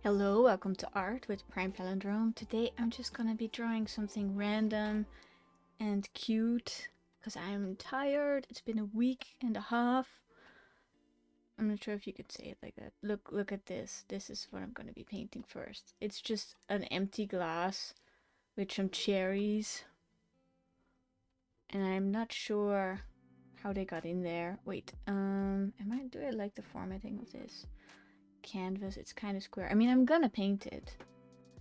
Hello, welcome to Art with Prime Palindrome. Today I'm just gonna be drawing something random and cute because I'm tired. It's been a week and a half. I'm not sure if you could say it like that. Look at this. This is what I'm gonna be painting first. It's just an empty glass with some cherries, and I'm not sure how they got in there. Wait, do I like the formatting of this? Canvas, it's kind of square. I mean, I'm gonna paint it.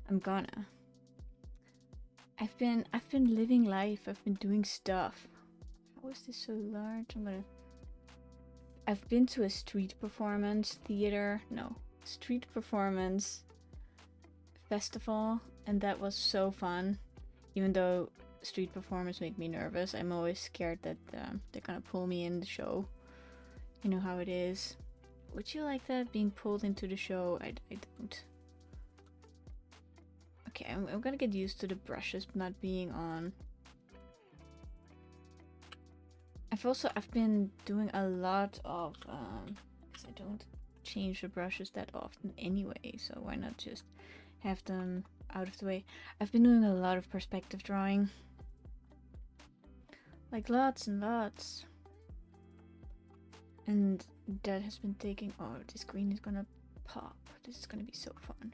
I'm gonna. I've been living life. I've been doing stuff. How is this so large? I've been to a street performance theater. No, street performance festival, and that was so fun. Even though street performers make me nervous, I'm always scared that they're gonna pull me in the show. You know how it is. Would you like that, being pulled into the show? I don't. Okay, I'm gonna get used to the brushes not being on. I've been doing a lot of because I don't change the brushes that often anyway, so why not just have them out of the way. I've been doing a lot of perspective drawing, like lots and lots, and that has been taking. Oh, this green is gonna pop. This is gonna be so fun.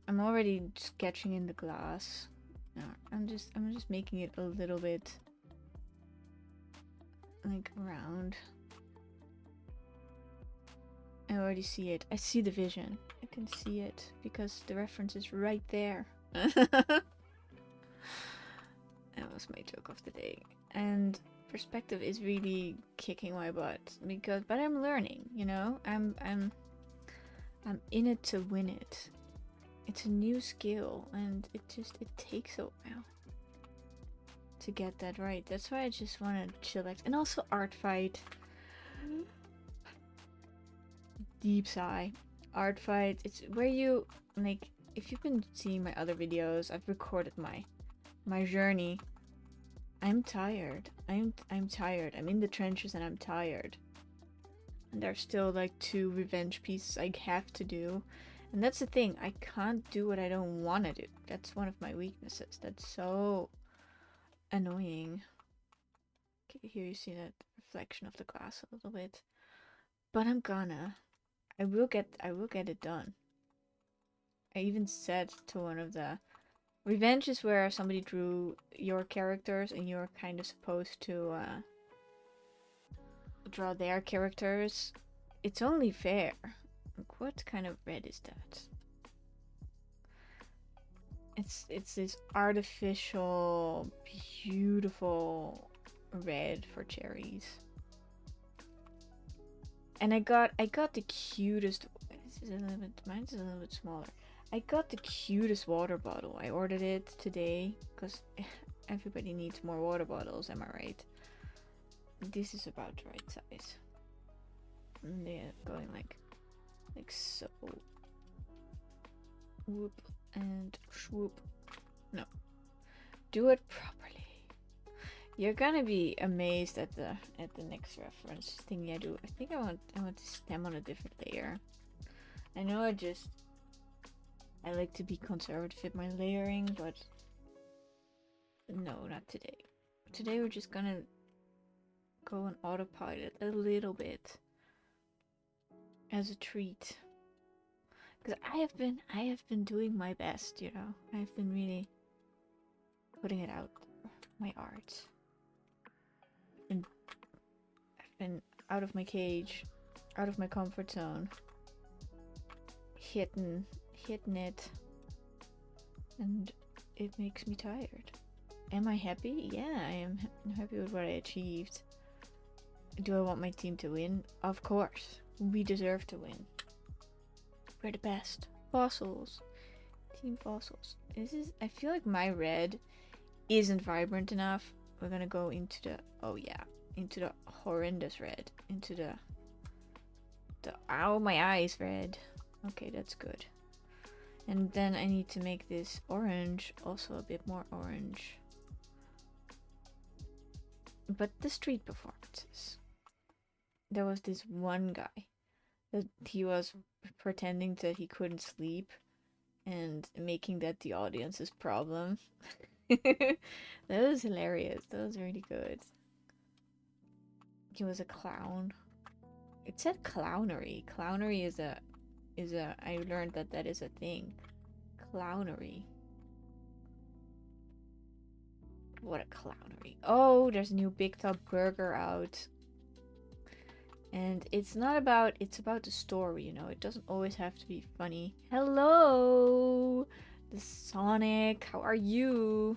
I'm already sketching in the glass. No, I'm just making it a little bit like round. I already see it. I see the vision. I can see it because the reference is right there. That was my joke of the day. And perspective is really kicking my butt but I'm learning, you know? I'm in it to win it. It's a new skill and it takes a while to get that right. That's why I just want to chillax. And also art fight. Deep sigh. Art fight. It's where you like. If you've been seeing my other videos, I've recorded my journey. I'm tired. I'm tired. I'm in the trenches and I'm tired. And there's still like 2 revenge pieces I have to do. And that's the thing. I can't do what I don't want to do. That's one of my weaknesses. That's so annoying. Okay, here you see that reflection of the glass a little bit. But I'm gonna. I will get it done. I even said to one of the revenge is where somebody drew your characters and you're kind of supposed to draw their characters. It's only fair. Like, what kind of red is that? It's this artificial, beautiful red for cherries. And I got the cutest. This is a little bit. Mine's a little bit smaller. I got the cutest water bottle. I ordered it today because everybody needs more water bottles. Am I right? This is about the right size. And they're going like so. Whoop and swoop. No, do it properly. You're gonna be amazed at the next reference thing I do. I think I want to stem on a different layer. I know I like to be conservative with my layering, but no, not today. Today we're just gonna go on autopilot a little bit as a treat. Because I have been doing my best, you know. I've been really putting it out, my art. I've been out of my cage, out of my comfort zone, hitting it, and it makes me tired. Am I happy? Yeah, I'm happy with what I achieved. Do I want my team to win? Of course. We deserve to win. We're the best. Fossils. Team Fossils. I feel like my red isn't vibrant enough. We're gonna go into the, into the horrendous red. Into the ow, my eyes red. Okay, that's good. And then I need to make this orange also a bit more orange. But the street performances. There was this one guy that he was pretending that he couldn't sleep and making that the audience's problem. That was hilarious. That was really good. He was a clown. It said clownery. Clownery is a I learned that that is a thing. Clownery. What a clownery. Oh, there's a new Big Top burger out. And it's not about, it's about the story, you know. It doesn't always have to be funny. Hello, the Sonic. How are you?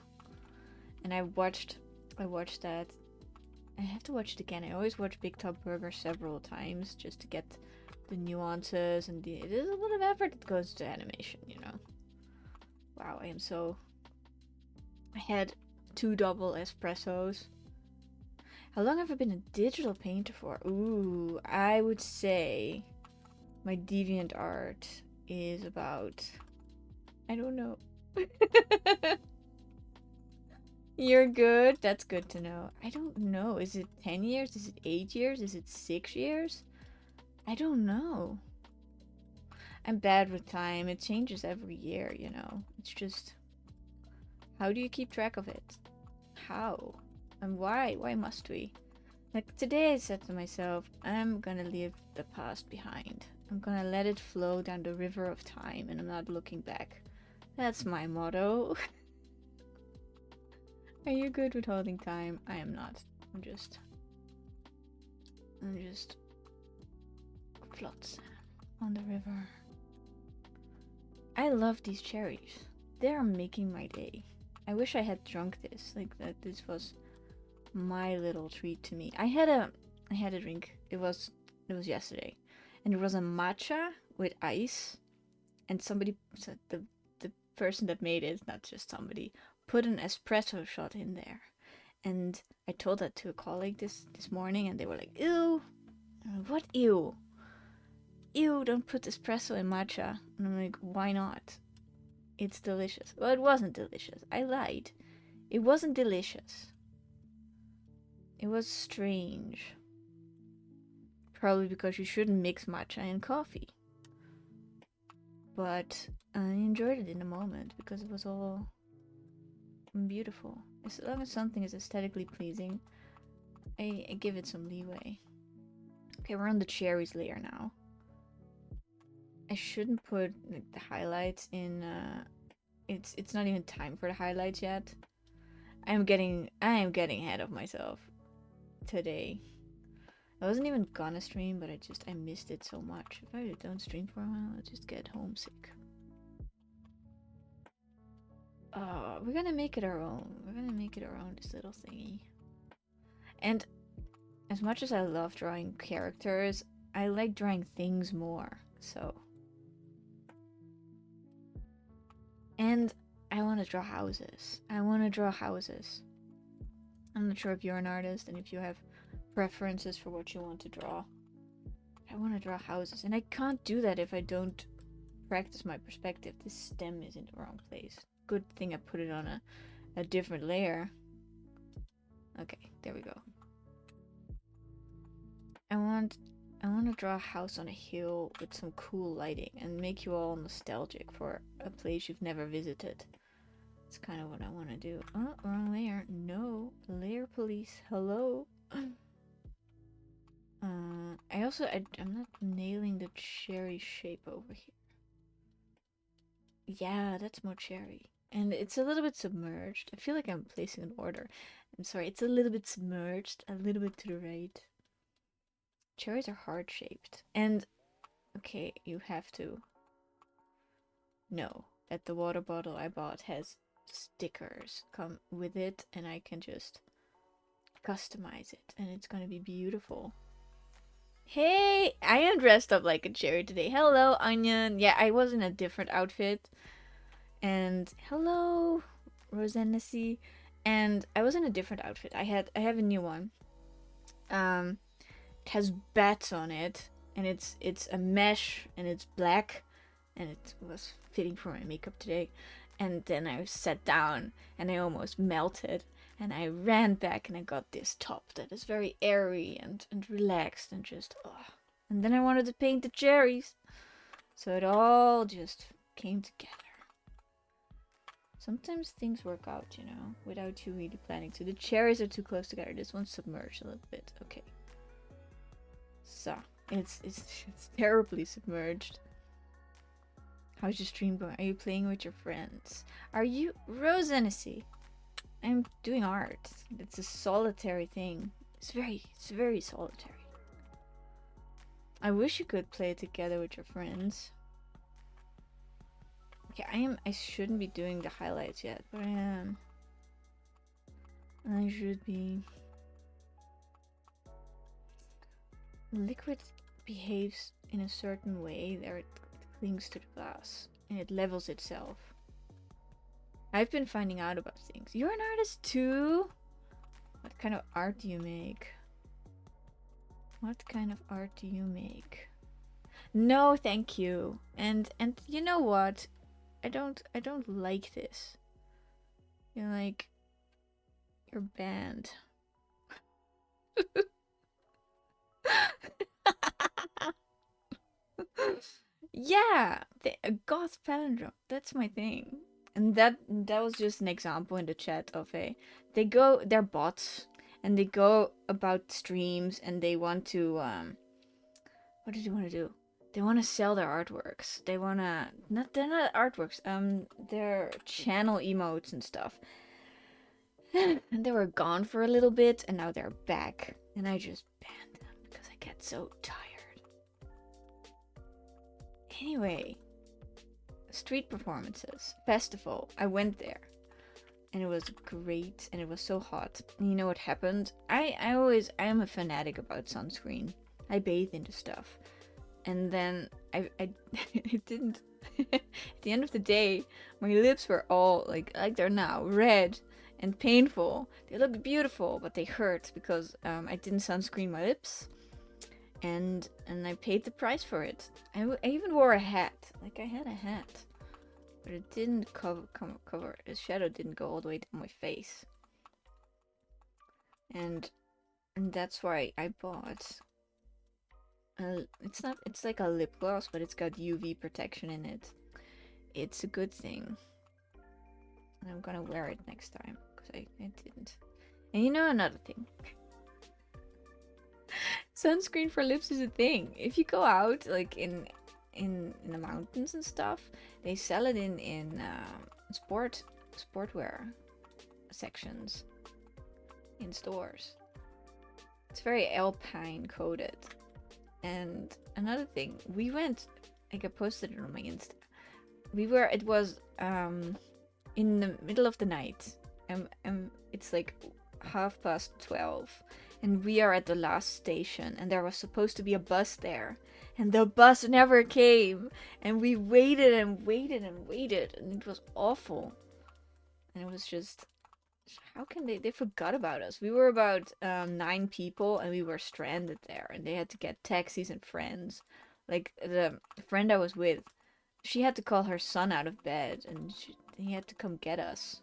And I watched that. I have to watch it again. I always watch Big Top Burger several times just to get the nuances and the. There's a lot of effort that goes to animation, you know. Wow, I am so. I had 2 double espressos. How long have I been a digital painter for? Ooh, I would say my DeviantArt is about. I don't know. You're good? That's good to know. I don't know. Is it 10 years? Is it 8 years? Is it 6 years? I don't know. I'm bad with time. It changes every year, you know. It's just. How do you keep track of it? How? And why? Why must we? Like today I said to myself, I'm gonna leave the past behind. I'm gonna let it flow down the river of time and I'm not looking back. That's my motto. Are you good with holding time? I am not. I'm just floats on the river. I love these cherries. They are making my day. I wish I had drunk this. Like that this was my little treat to me. I had a drink. It was yesterday. And it was a matcha with ice. And somebody said the person that made it, not just somebody, put an espresso shot in there. And I told that to a colleague this morning and they were like, ew. What ew? Ew, don't put espresso in matcha. And I'm like, why not? It's delicious. Well, it wasn't delicious. I lied. It wasn't delicious. It was strange. Probably because you shouldn't mix matcha and coffee. But I enjoyed it in the moment because it was all beautiful. As long as something is aesthetically pleasing, I give it some leeway. Okay, we're on the cherries layer now. I shouldn't put like, the highlights in. It's not even time for the highlights yet. I am getting ahead of myself today. I wasn't even gonna stream, but I missed it so much. If I don't stream for a while, I'll just get homesick. We're gonna make it our own. We're gonna make it our own, this little thingy. And as much as I love drawing characters, I like drawing things more, so. And I want to draw houses. I'm not sure if you're an artist and if you have preferences for what you want to draw. I want to draw houses, and I can't do that if I don't practice my perspective. This stem is in the wrong place. Good thing I put it on a different layer. Okay, there we go. I want to draw a house on a hill with some cool lighting and make you all nostalgic for a place you've never visited. It's kind of what I want to do. Oh, wrong layer. No, layer police. Hello. I'm not nailing the cherry shape over here. Yeah, that's more cherry. And it's a little bit submerged. I feel like I'm placing an order. I'm sorry, it's a little bit submerged, a little bit to the right. Cherries are heart shaped. And, okay, you have to know that the water bottle I bought has stickers come with it, and I can just customize it, and it's gonna be beautiful. Hey, I am dressed up like a cherry today. Hello, Onion. Yeah, I was in a different outfit. And hello, Rosanessy. And I was in a different outfit. I have a new one. It has bats on it, and it's a mesh, and it's black, and it was fitting for my makeup today. And then I sat down, and I almost melted. And I ran back and I got this top that is very airy and relaxed and just, oh. And then I wanted to paint the cherries. So it all just came together. Sometimes things work out, you know, without you really planning to. The cherries are too close together. This one's submerged a little bit. Okay. So, it's terribly submerged. How's your stream going? Are you playing with your friends? Are you Rose Hennessy? I'm doing art. It's a solitary thing. It's very solitary. I wish you could play it together with your friends. Okay, I shouldn't be doing the highlights yet, but I am. I should be. Liquid behaves in a certain way that it clings to the glass and it levels itself. I've been finding out about things. You're an artist too? What kind of art do you make? What kind of art do you make? No, thank you. And you know what? I don't like this. You're like, you're banned. Yeah, a goth palindrome. That's my thing. And that was just an example in the chat of they're bots and they go about streams and they want to what did they want to do? They want to sell their artworks. They want to they're not artworks. They're channel emotes and stuff. And they were gone for a little bit and now they're back. And I just banned them because I get so tired. Anyway, street performances, festival. I went there, and it was great, and it was so hot. And you know what happened? I am a fanatic about sunscreen. I bathe into stuff, and then I it didn't. At the end of the day, my lips were all like they're now red and painful. They look beautiful, but they hurt because I didn't sunscreen my lips. And I paid the price for it. I even wore a hat. Like, I had a hat. But it didn't cover. The shadow didn't go all the way down my face. And that's why I bought... it's like a lip gloss, but it's got UV protection in it. It's a good thing. And I'm gonna wear it next time. Because I didn't. And you know another thing. Sunscreen for lips is a thing. If you go out like in the mountains and stuff, they sell it in sportwear sections in stores. It's very alpine coated. And another thing, we went, like I posted it on my Insta. It was in the middle of the night. It's like 12:30. And we are at the last station, and there was supposed to be a bus there. And the bus never came. And we waited and waited and waited, and it was awful. And it was just, how can they forgot about us. We were about 9 people, and we were stranded there. And they had to get taxis and friends. Like, the friend I was with, she had to call her son out of bed, and he had to come get us.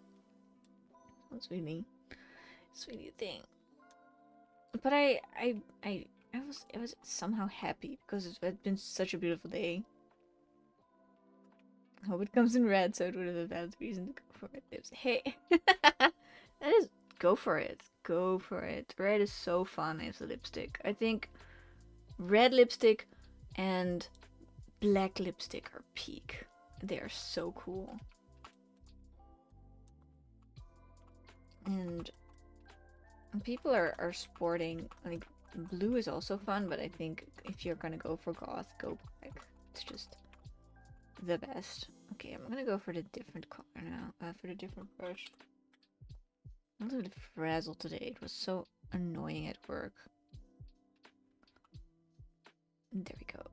It's really a thing. But I was somehow happy because it had been such a beautiful day. I hope it comes in red, so it would have a valid reason to go for it. Hey, that is, go for it. Go for it. Red is so fun as a lipstick. I think red lipstick and black lipstick are peak. They are so cool. And people are sporting, like, blue is also fun, but I think if you're gonna go for goth, go black. It's just the best. Okay, I'm gonna go for the different color now, for the different brush. I'm a little bit frazzled today. It was so annoying at work. There we go.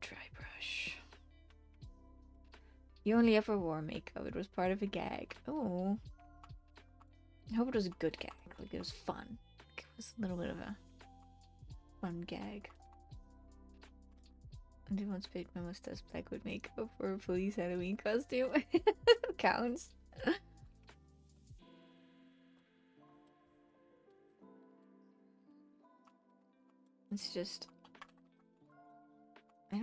Dry brush. You only ever wore makeup. It was part of a gag. Oh. I hope it was a good gag. Like, it was fun. Like, it was a little bit of a fun gag. I did once paint my mustache black with makeup for a police Halloween costume. Counts. It's just... I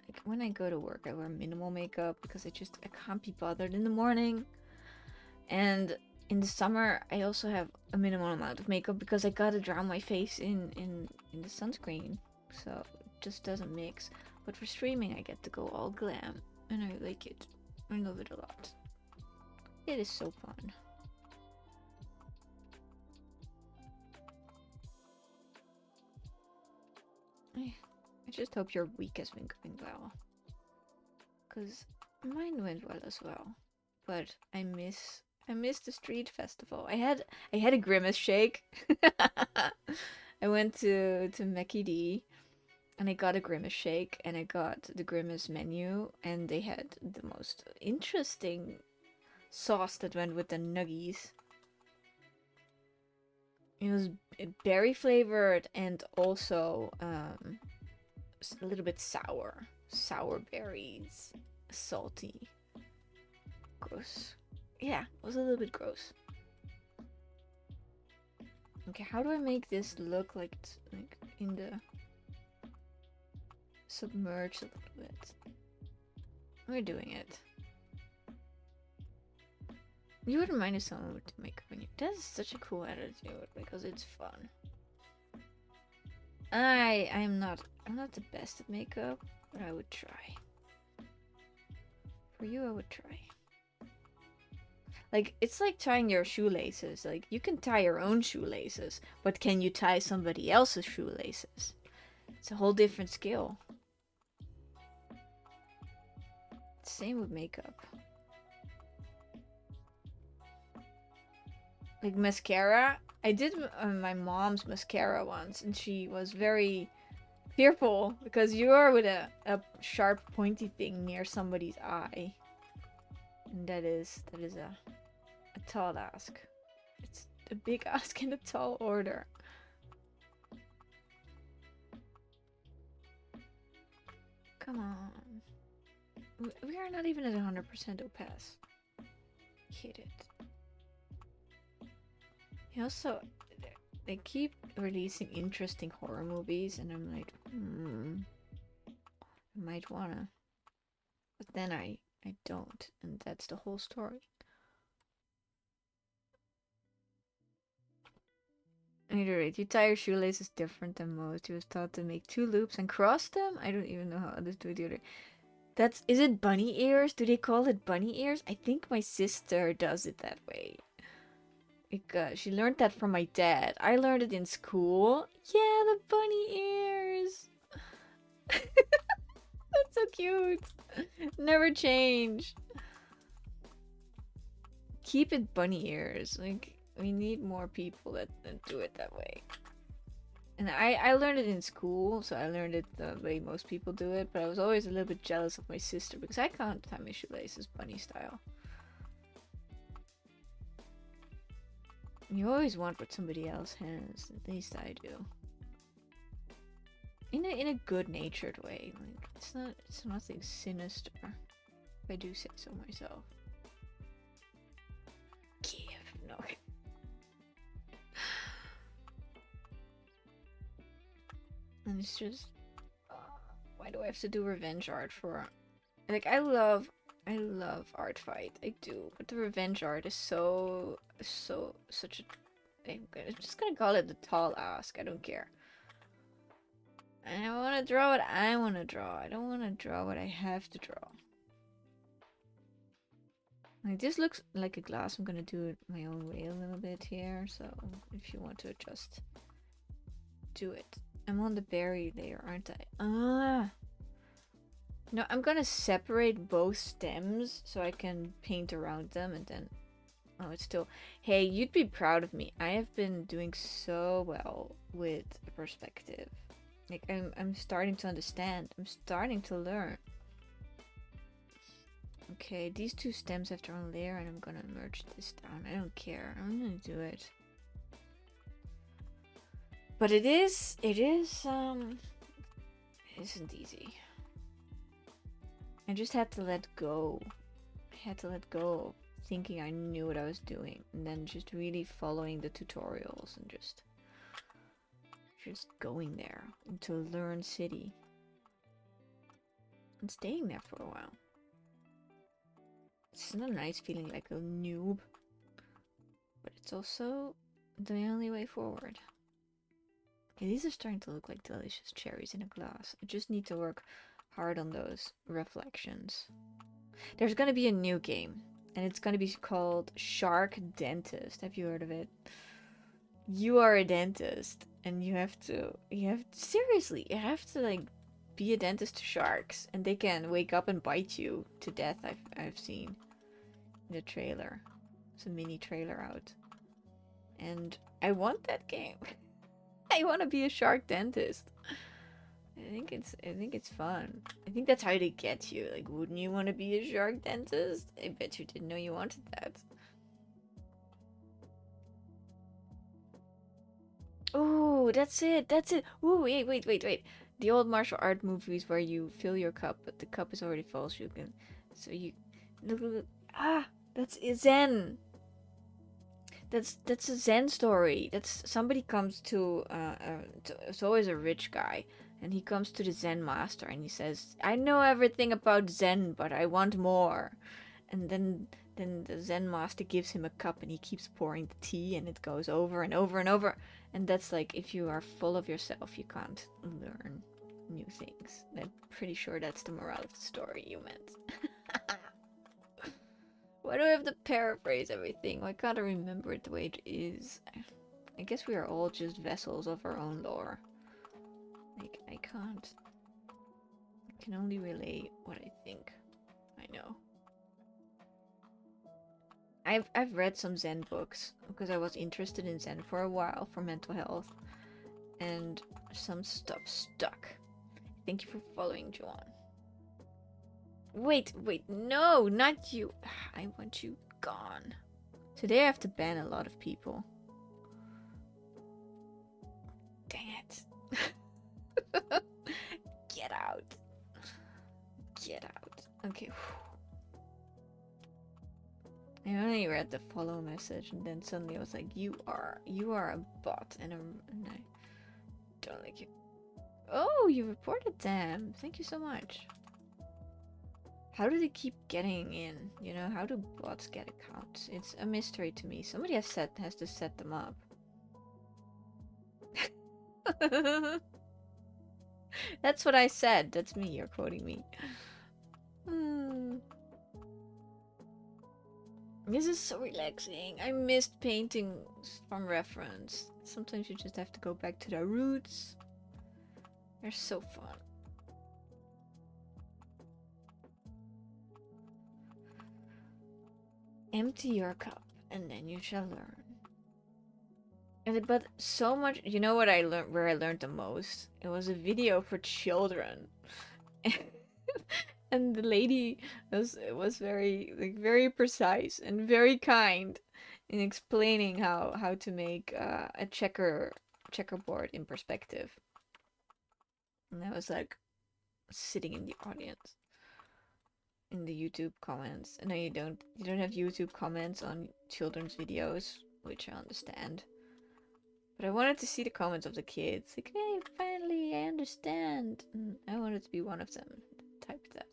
like when I go to work, I wear minimal makeup because I can't be bothered in the morning. And in the summer, I also have a minimal amount of makeup because I gotta drown my face in the sunscreen, so it just doesn't mix. But for streaming, I get to go all glam, and I like it. I love it a lot. It is so fun. I just hope your week has been going well, cause mine went well as well. But I miss the street festival. I had a grimace shake. I went to Mackie D and I got a grimace shake and I got the grimace menu and they had the most interesting sauce that went with the nuggies. It was berry flavored and also a little bit sour berries, salty, gross. Yeah, it was a little bit gross. Okay, how do I make this look like it's like in the submerged a little bit? We're doing it. You wouldn't mind if someone would make up on you. That's such a cool attitude because it's fun. I'm not the best at makeup, but I would try. For you, I would try. Like, it's like tying your shoelaces. Like, you can tie your own shoelaces, but can you tie somebody else's shoelaces? It's a whole different skill. Same with makeup. Like mascara, I did my mom's mascara once, and she was very fearful because you are with a sharp, pointy thing near somebody's eye, and that is a tall ask. It's a big ask and a tall order. Come on, we are not even at 100% opaque. Hit it. Also, they keep releasing interesting horror movies, and I'm like, I might wanna. But then I don't, and that's the whole story. At any rate, you tie your shoelaces different than most. You was taught to make 2 loops and cross them? I don't even know how others do it either. Is it bunny ears? Do they call it bunny ears? I think my sister does it that way. She learned that from my dad. I learned it in school. Yeah, the bunny ears. That's so cute. Never change. Keep it bunny ears. Like, we need more people that do it that way. And I learned it in school, so I learned it the way most people do it, but I was always a little bit jealous of my sister because I can't tie my shoelaces bunny style. You always want what somebody else has. At least I do. In a good-natured way. Like it's nothing sinister. If I do say so myself. Give no. And it's just why do I have to do revenge art for? Like I love art fight. I do, but the revenge art is such a. I'm just gonna call it the tall ask. I don't care. I want to draw what I want to draw. I don't want to draw what I have to draw. Like this looks like a glass. I'm gonna do it my own way a little bit here. So if you want to adjust, do it. I'm on the berry layer, aren't I? No, I'm gonna separate both stems so I can paint around them and then... Oh, it's still... Hey, you'd be proud of me. I have been doing so well with perspective. Like, I'm starting to understand. I'm starting to learn. Okay, these 2 stems have their own layer and I'm gonna merge this down. I don't care. I'm gonna do it. But it isn't easy. I just had to let go. I had to let go of thinking I knew what I was doing and then just really following the tutorials and just going there into Learn City. and staying there for a while. It's not nice feeling like a noob, but it's also the only way forward. Okay, these are starting to look like delicious cherries in a glass. I just need to work hard on those reflections. There's gonna be a new game, and it's gonna be called Shark Dentist. Have you heard of it? You are a dentist, and seriously, you have to like be a dentist to sharks, and they can wake up and bite you to death. I've seen in the trailer. It's a mini trailer out, and I want that game. I want to be a shark dentist. I think it's fun. I think that's how they get you. Like, wouldn't you want to be a shark dentist? I bet you didn't know you wanted that. Oh, that's it. That's it. Ooh, wait. The old martial art movies where you fill your cup, but the cup is already full, so you can. So you. Look. Ah, that's Zen. That's a Zen story. That's somebody comes to, it's always a rich guy, and he comes to the Zen master and he says, "I know everything about Zen, but I want more." And then the Zen master gives him a cup and he keeps pouring the tea and it goes over and over and over. And that's like, if you are full of yourself, you can't learn new things. I'm pretty sure that's the moral of the story you meant. Why do I have to paraphrase everything? Why can't I remember it the way it is? I guess we are all just vessels of our own lore. Like, I can't. I can only relay what I think I know. I've read some Zen books because I was interested in Zen for a while for mental health, and some stuff stuck. Thank you for following, Joanne. Wait, no, not you. I want you gone. Today I have to ban a lot of people. Dang it. Get out. Get out. Okay. I only read the follow message and then suddenly I was like, you are a bot and I don't like you. Oh, you reported them. Thank you so much. How do they keep getting in? You know, how do bots get accounts? It's a mystery to me. Somebody has to set them up. That's what I said. That's me. You're quoting me. This is so relaxing. I missed painting from reference. Sometimes you just have to go back to the roots. They're so fun. Empty your cup, and then you shall learn. But so much, you know what I learned? Where I learned the most? It was a video for children, and the lady was very precise and very kind in explaining how to make a checkerboard in perspective. And I was like sitting in the audience in the YouTube comments. I know you don't have YouTube comments on children's videos, which I understand. But I wanted to see the comments of the kids. Like, hey, finally, I understand. And I wanted to be one of them. Type that.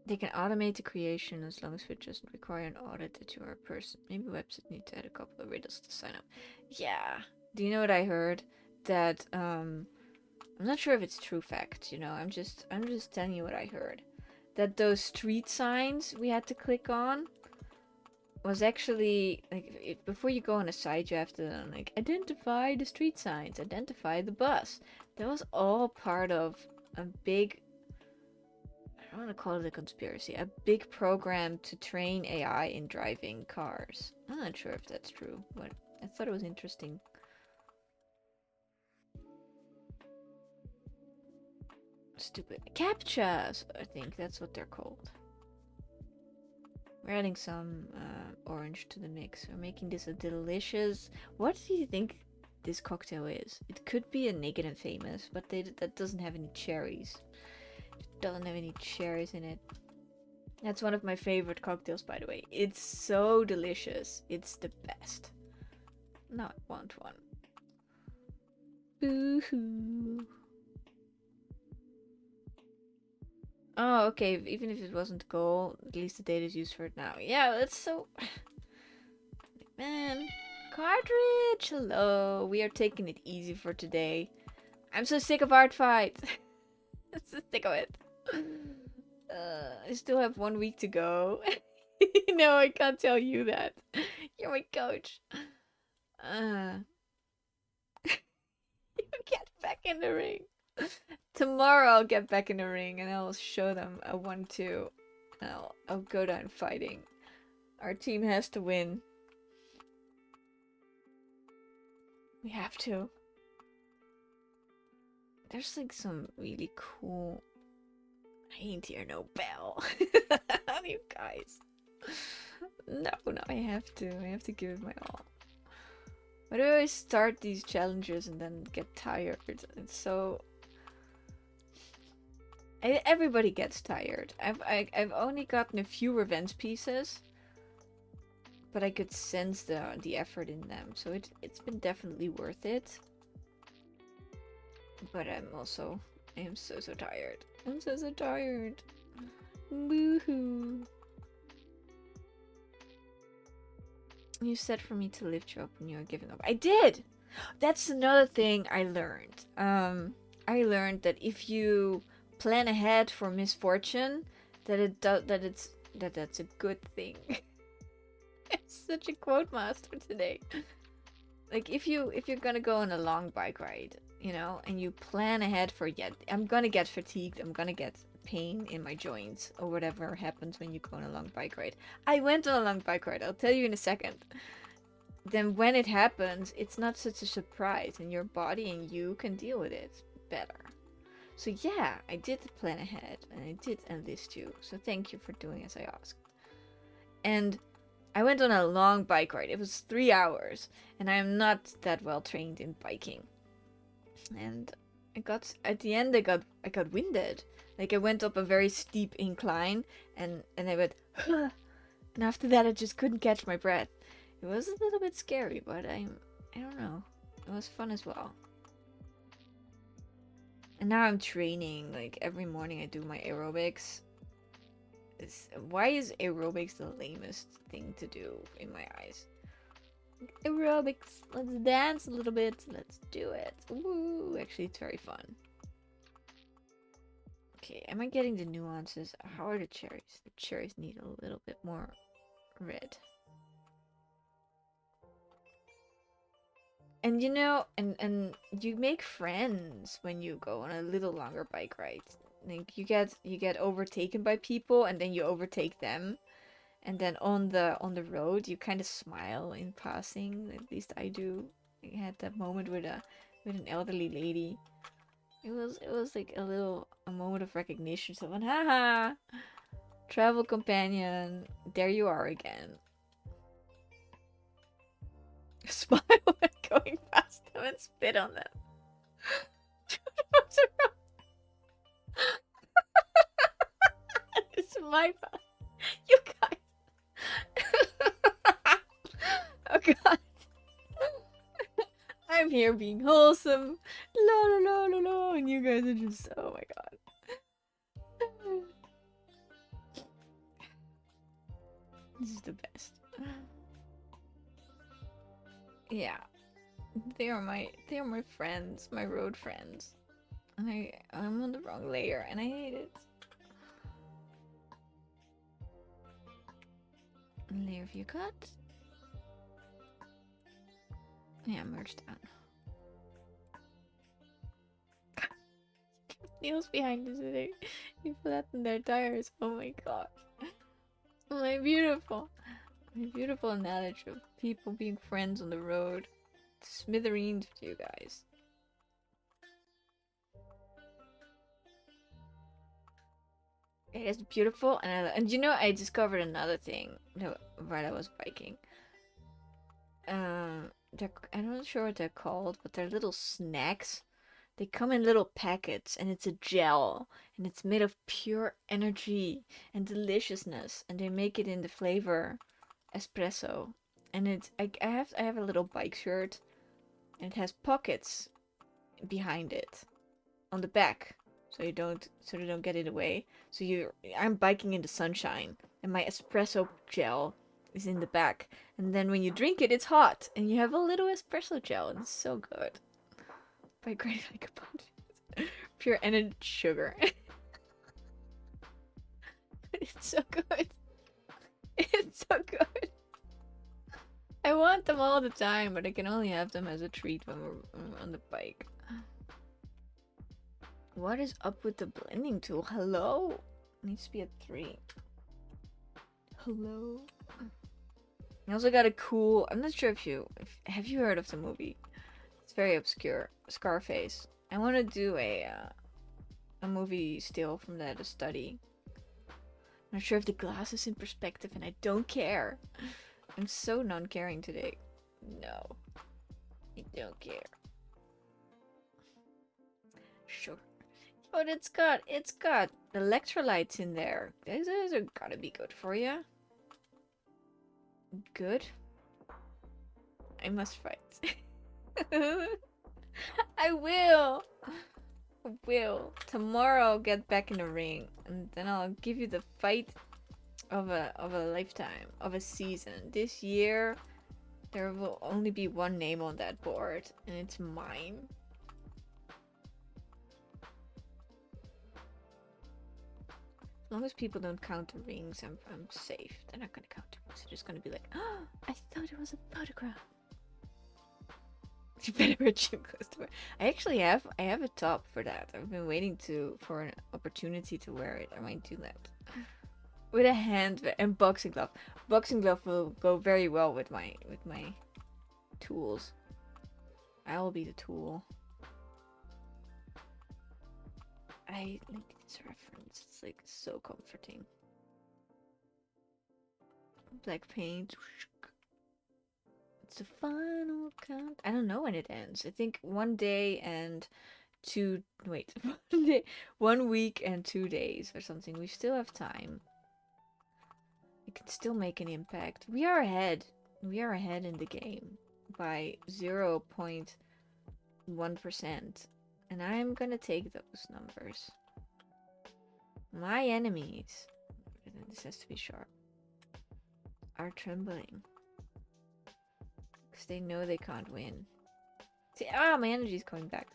They can automate the creation as long as it doesn't require an audit that you are a person. Maybe websites need to add a couple of riddles to sign up. Yeah. Do you know what I heard? That I'm not sure if it's true fact, you know. I'm just telling you what I heard. That those street signs we had to click on was actually like, before you go on a site, you have to like identify the street signs, identify the bus. That was all part of a big, I don't want to call it a conspiracy, a big program to train AI in driving cars. I'm not sure if that's true, but I thought it was interesting. Stupid CAPTCHAs, I think that's what they're called. We're adding some orange to the mix. We're making this a delicious... What do you think this cocktail is? It could be a Naked and Famous, but that doesn't have any cherries. It doesn't have any cherries in it. That's one of my favorite cocktails, by the way. It's so delicious. It's the best. Now I want one. Boo-hoo. Oh, okay. Even if it wasn't goal, at least the data's used for it now. Yeah, that's so. Man. Cartridge, hello. We are taking it easy for today. I'm so sick of art fight. I'm so sick of it. I still have 1 week to go. No, I can't tell you that. You're my coach. Uh, get back in the ring. Tomorrow I'll get back in the ring and I'll show them a 1-2. And I'll go down fighting. Our team has to win. We have to. There's like some really cool. I ain't hear no bell. You guys. No, I have to. I have to give it my all. Why do I always start these challenges and then get tired? It's so. Everybody gets tired. I've only gotten a few revenge pieces, but I could sense the effort in them, so it's been definitely worth it. But I am so tired. I'm so tired. Woohoo! You said for me to lift you up when you were giving up. I did. That's another thing I learned. I learned that if you plan ahead for misfortune, that's a good thing. It's such a quote master today. Like if you're gonna go on a long bike ride, and you plan ahead for I'm gonna get fatigued, I'm gonna get pain in my joints or whatever happens when you go on a long bike ride. I went on a long bike ride, I'll tell you in a second. Then when it happens, it's not such a surprise and your body and you can deal with it better. So yeah, I did plan ahead and I did enlist you. So thank you for doing as I asked. And I went on a long bike ride. It was 3 hours and I am not that well trained in biking. And at the end I got winded. Like I went up a very steep incline and I went huh, and after that I just couldn't catch my breath. It was a little bit scary, but I don't know. It was fun as well. And now I'm training. Like every morning I do my aerobics. Why is aerobics the lamest thing to do in my eyes? Aerobics, let's dance a little bit. Let's do it. Woo! Actually, it's very fun. Okay, am I getting the nuances? How are the cherries? The cherries need a little bit more red. And and you make friends when you go on a little longer bike ride. Like you get overtaken by people and then you overtake them. And then on the road you kind of smile in passing. At least I do. I had that moment with an elderly lady. It was like a moment of recognition. Someone, haha, travel companion, there you are again. Smile when going past them and spit on them. It's my fault. You guys. Oh god. I'm here being wholesome. La la la la la. And you guys are just, oh my god. This is the best. Yeah. They are my friends, my road friends. And I'm on the wrong layer and I hate it. Layer view cut. Yeah, merge down. Nails behind us today. You flatten their tires. Oh my god. My beautiful knowledge of people being friends on the road. Smithereens to you guys. It is beautiful, and I discovered another thing while I was biking. I'm not sure what they're called, but they're little snacks. They come in little packets, and it's a gel, and it's made of pure energy and deliciousness, and they make it in the flavor espresso. And I have a little bike shirt, and it has pockets behind it on the back, so they don't get in the way. So I'm biking in the sunshine, and my espresso gel is in the back. And then when you drink it, it's hot, and you have a little espresso gel, and it's so good. Bike riding like a pond. Pure energy sugar. It's so good. It's so good. I want them all the time, but I can only have them as a treat when we're on the bike. What is up with the blending tool? Hello? Needs to be at 3. Hello? I also got a cool... I'm not sure if have you heard of the movie? It's very obscure. Scarface. I want to do a movie still from that, a study. I'm not sure if the glass is in perspective, and I don't care. I'm so non-caring today. No. I don't care. Sure. But it's got electrolytes in there. Those are gotta be good for you. Good. I must fight. I will. Tomorrow I'll get back in the ring, and then I'll give you the fight of a lifetime, of a season. This year there will only be one name on that board, and it's mine. As long as people don't count the rings, I'm safe. They're not gonna count the rings. They're just gonna be like, oh, I thought it was a photograph. You better wear gym clothes to wear. I have a top for that. I've been waiting for an opportunity to wear it. I might do that. With a hand and boxing glove. Boxing glove will go very well with my tools. I will be the tool. I like this reference. It's like so comforting. Black paint. It's the final count. I don't know when it ends. I think 1 day and 2. Wait, 1 week and 2 days or something. We still have time. We can still make an impact. We are ahead. We are ahead in the game by 0.1%. And I'm gonna take those numbers. My enemies, this has to be sharp, are trembling. Because they know they can't win. See, my energy's coming back.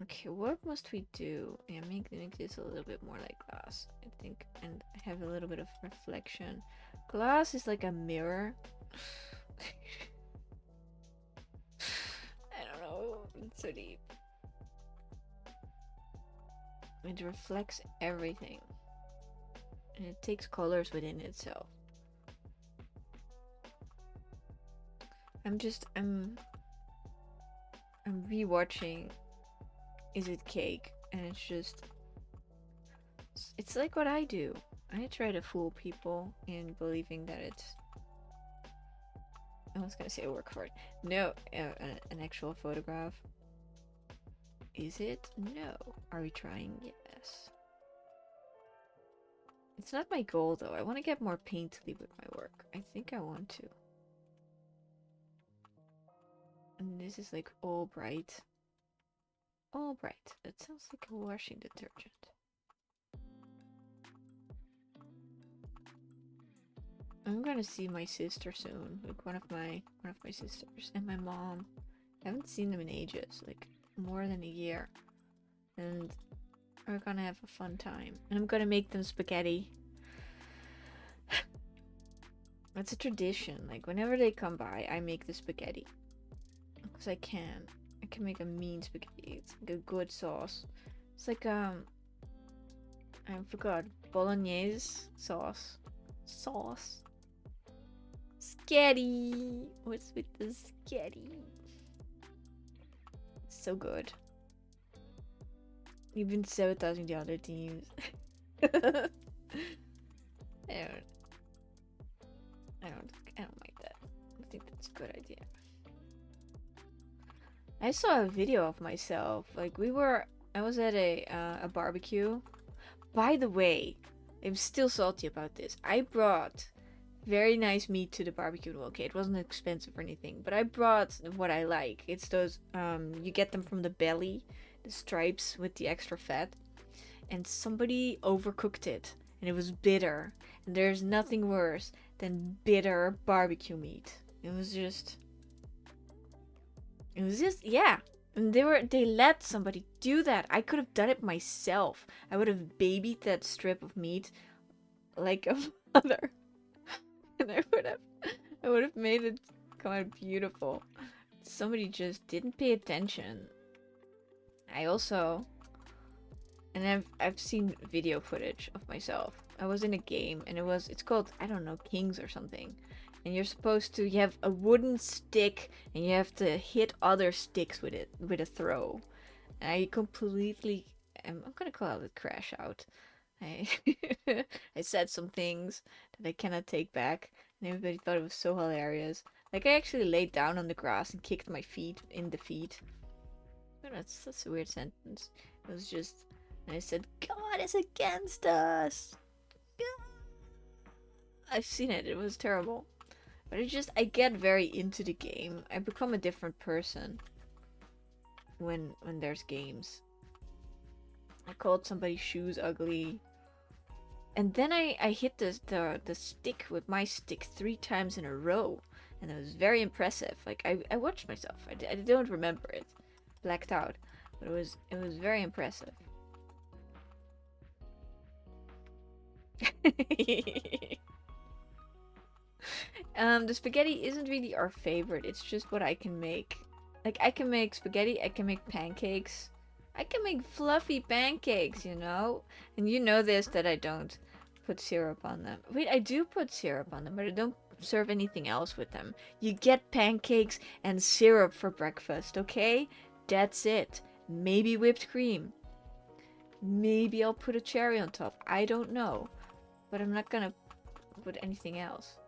Okay, what must we do? Yeah, make this a little bit more like glass, I think, and have a little bit of reflection. Glass is like a mirror. I don't know, it's so deep. It reflects everything, and it takes colors within itself. I'm rewatching Is It Cake, and it's like what I do. I try to fool people in believing that it's, I was gonna say a work of art. No, an actual photograph. Is it? No. Are we trying? Yes. It's not my goal though. I want to get more painterly with my work. I think I want to. And this is like all bright. All bright. That sounds like a washing detergent. I'm gonna see my sister soon. Like one of my sisters and my mom. I haven't seen them in ages, like more than a year. And we're gonna have a fun time. And I'm gonna make them spaghetti. It's a tradition. Like whenever they come by, I make the spaghetti. Because I can make a mean spaghetti. It's like a good sauce. It's like I forgot, bolognese sauce. Sketty. What's with the sketty? It's so good. You've been sabotaging the other teams. I don't like that. I think that's a good idea. I saw a video of myself. Like I was at a barbecue. By the way, I'm still salty about this. I brought Very nice meat to the barbecue. Okay, it wasn't expensive or anything, but I brought what I like. It's those, you get them from the belly, the stripes with the extra fat, and somebody overcooked it, and it was bitter. And there's nothing worse than bitter barbecue meat. It was just, yeah. And they let somebody do that. I could have done it myself. I would have babied that strip of meat like a mother. And I would have made it come out beautiful. Somebody just didn't pay attention. I also, and I've seen video footage of myself. I was in a game and it's called, I don't know, Kings or something. And you have a wooden stick and you have to hit other sticks with it with a throw. And I completely, I'm gonna call it crash out. I I said some things that I cannot take back, and everybody thought it was so hilarious. Like I actually laid down on the grass and kicked my feet in the feet. Oh, that's a weird sentence. It was just, and I said, "God is against us." I've seen it. It was terrible. But I get very into the game. I become a different person when there's games. I called somebody's shoes ugly. And then I hit the stick with my stick 3 times in a row. And it was very impressive. Like, I watched myself. I don't remember it. Blacked out. But it was very impressive. The spaghetti isn't really our favorite. It's just what I can make. Like, I can make spaghetti. I can make pancakes. I can make fluffy pancakes, you know? And you know this, that I don't put syrup on them. Wait, I do put syrup on them, but I don't serve anything else with them. You get pancakes and syrup for breakfast, okay? That's it. Maybe whipped cream. Maybe I'll put a cherry on top. I don't know. But I'm not gonna put anything else.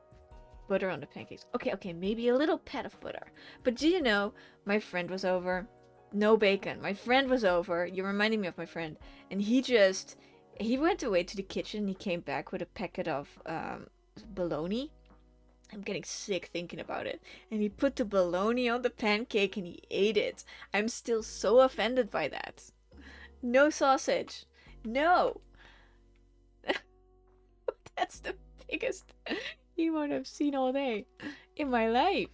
Butter on the pancakes. Okay, maybe a little pat of butter. But do you know, my friend was over. No bacon. My friend was over. You're reminding me of my friend. And he went away to the kitchen and he came back with a packet of bologna. I'm getting sick thinking about it. And he put the bologna on the pancake and he ate it. I'm still so offended by that. No sausage. No. That's the biggest emote I've seen all day in my life.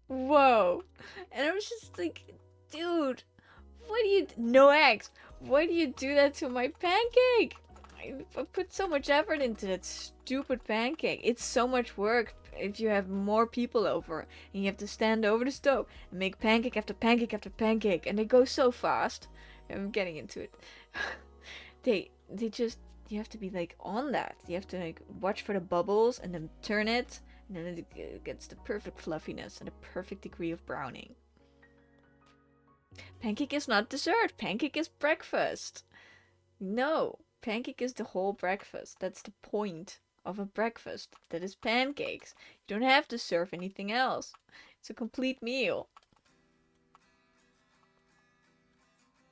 Whoa. And I was just like, dude, what do you... No eggs. Why do you do that to my pancake? I put so much effort into that stupid pancake. It's so much work if you have more people over and you have to stand over the stove and make pancake after pancake after pancake, and they go so fast. I'm getting into it. they just, you have to be like on that. You have to like watch for the bubbles and then turn it, and then it gets the perfect fluffiness and the perfect degree of browning. Pancake is not dessert. Pancake is breakfast. No, pancake is the whole breakfast. That's the point of a breakfast. That is pancakes. You don't have to serve anything else. It's a complete meal.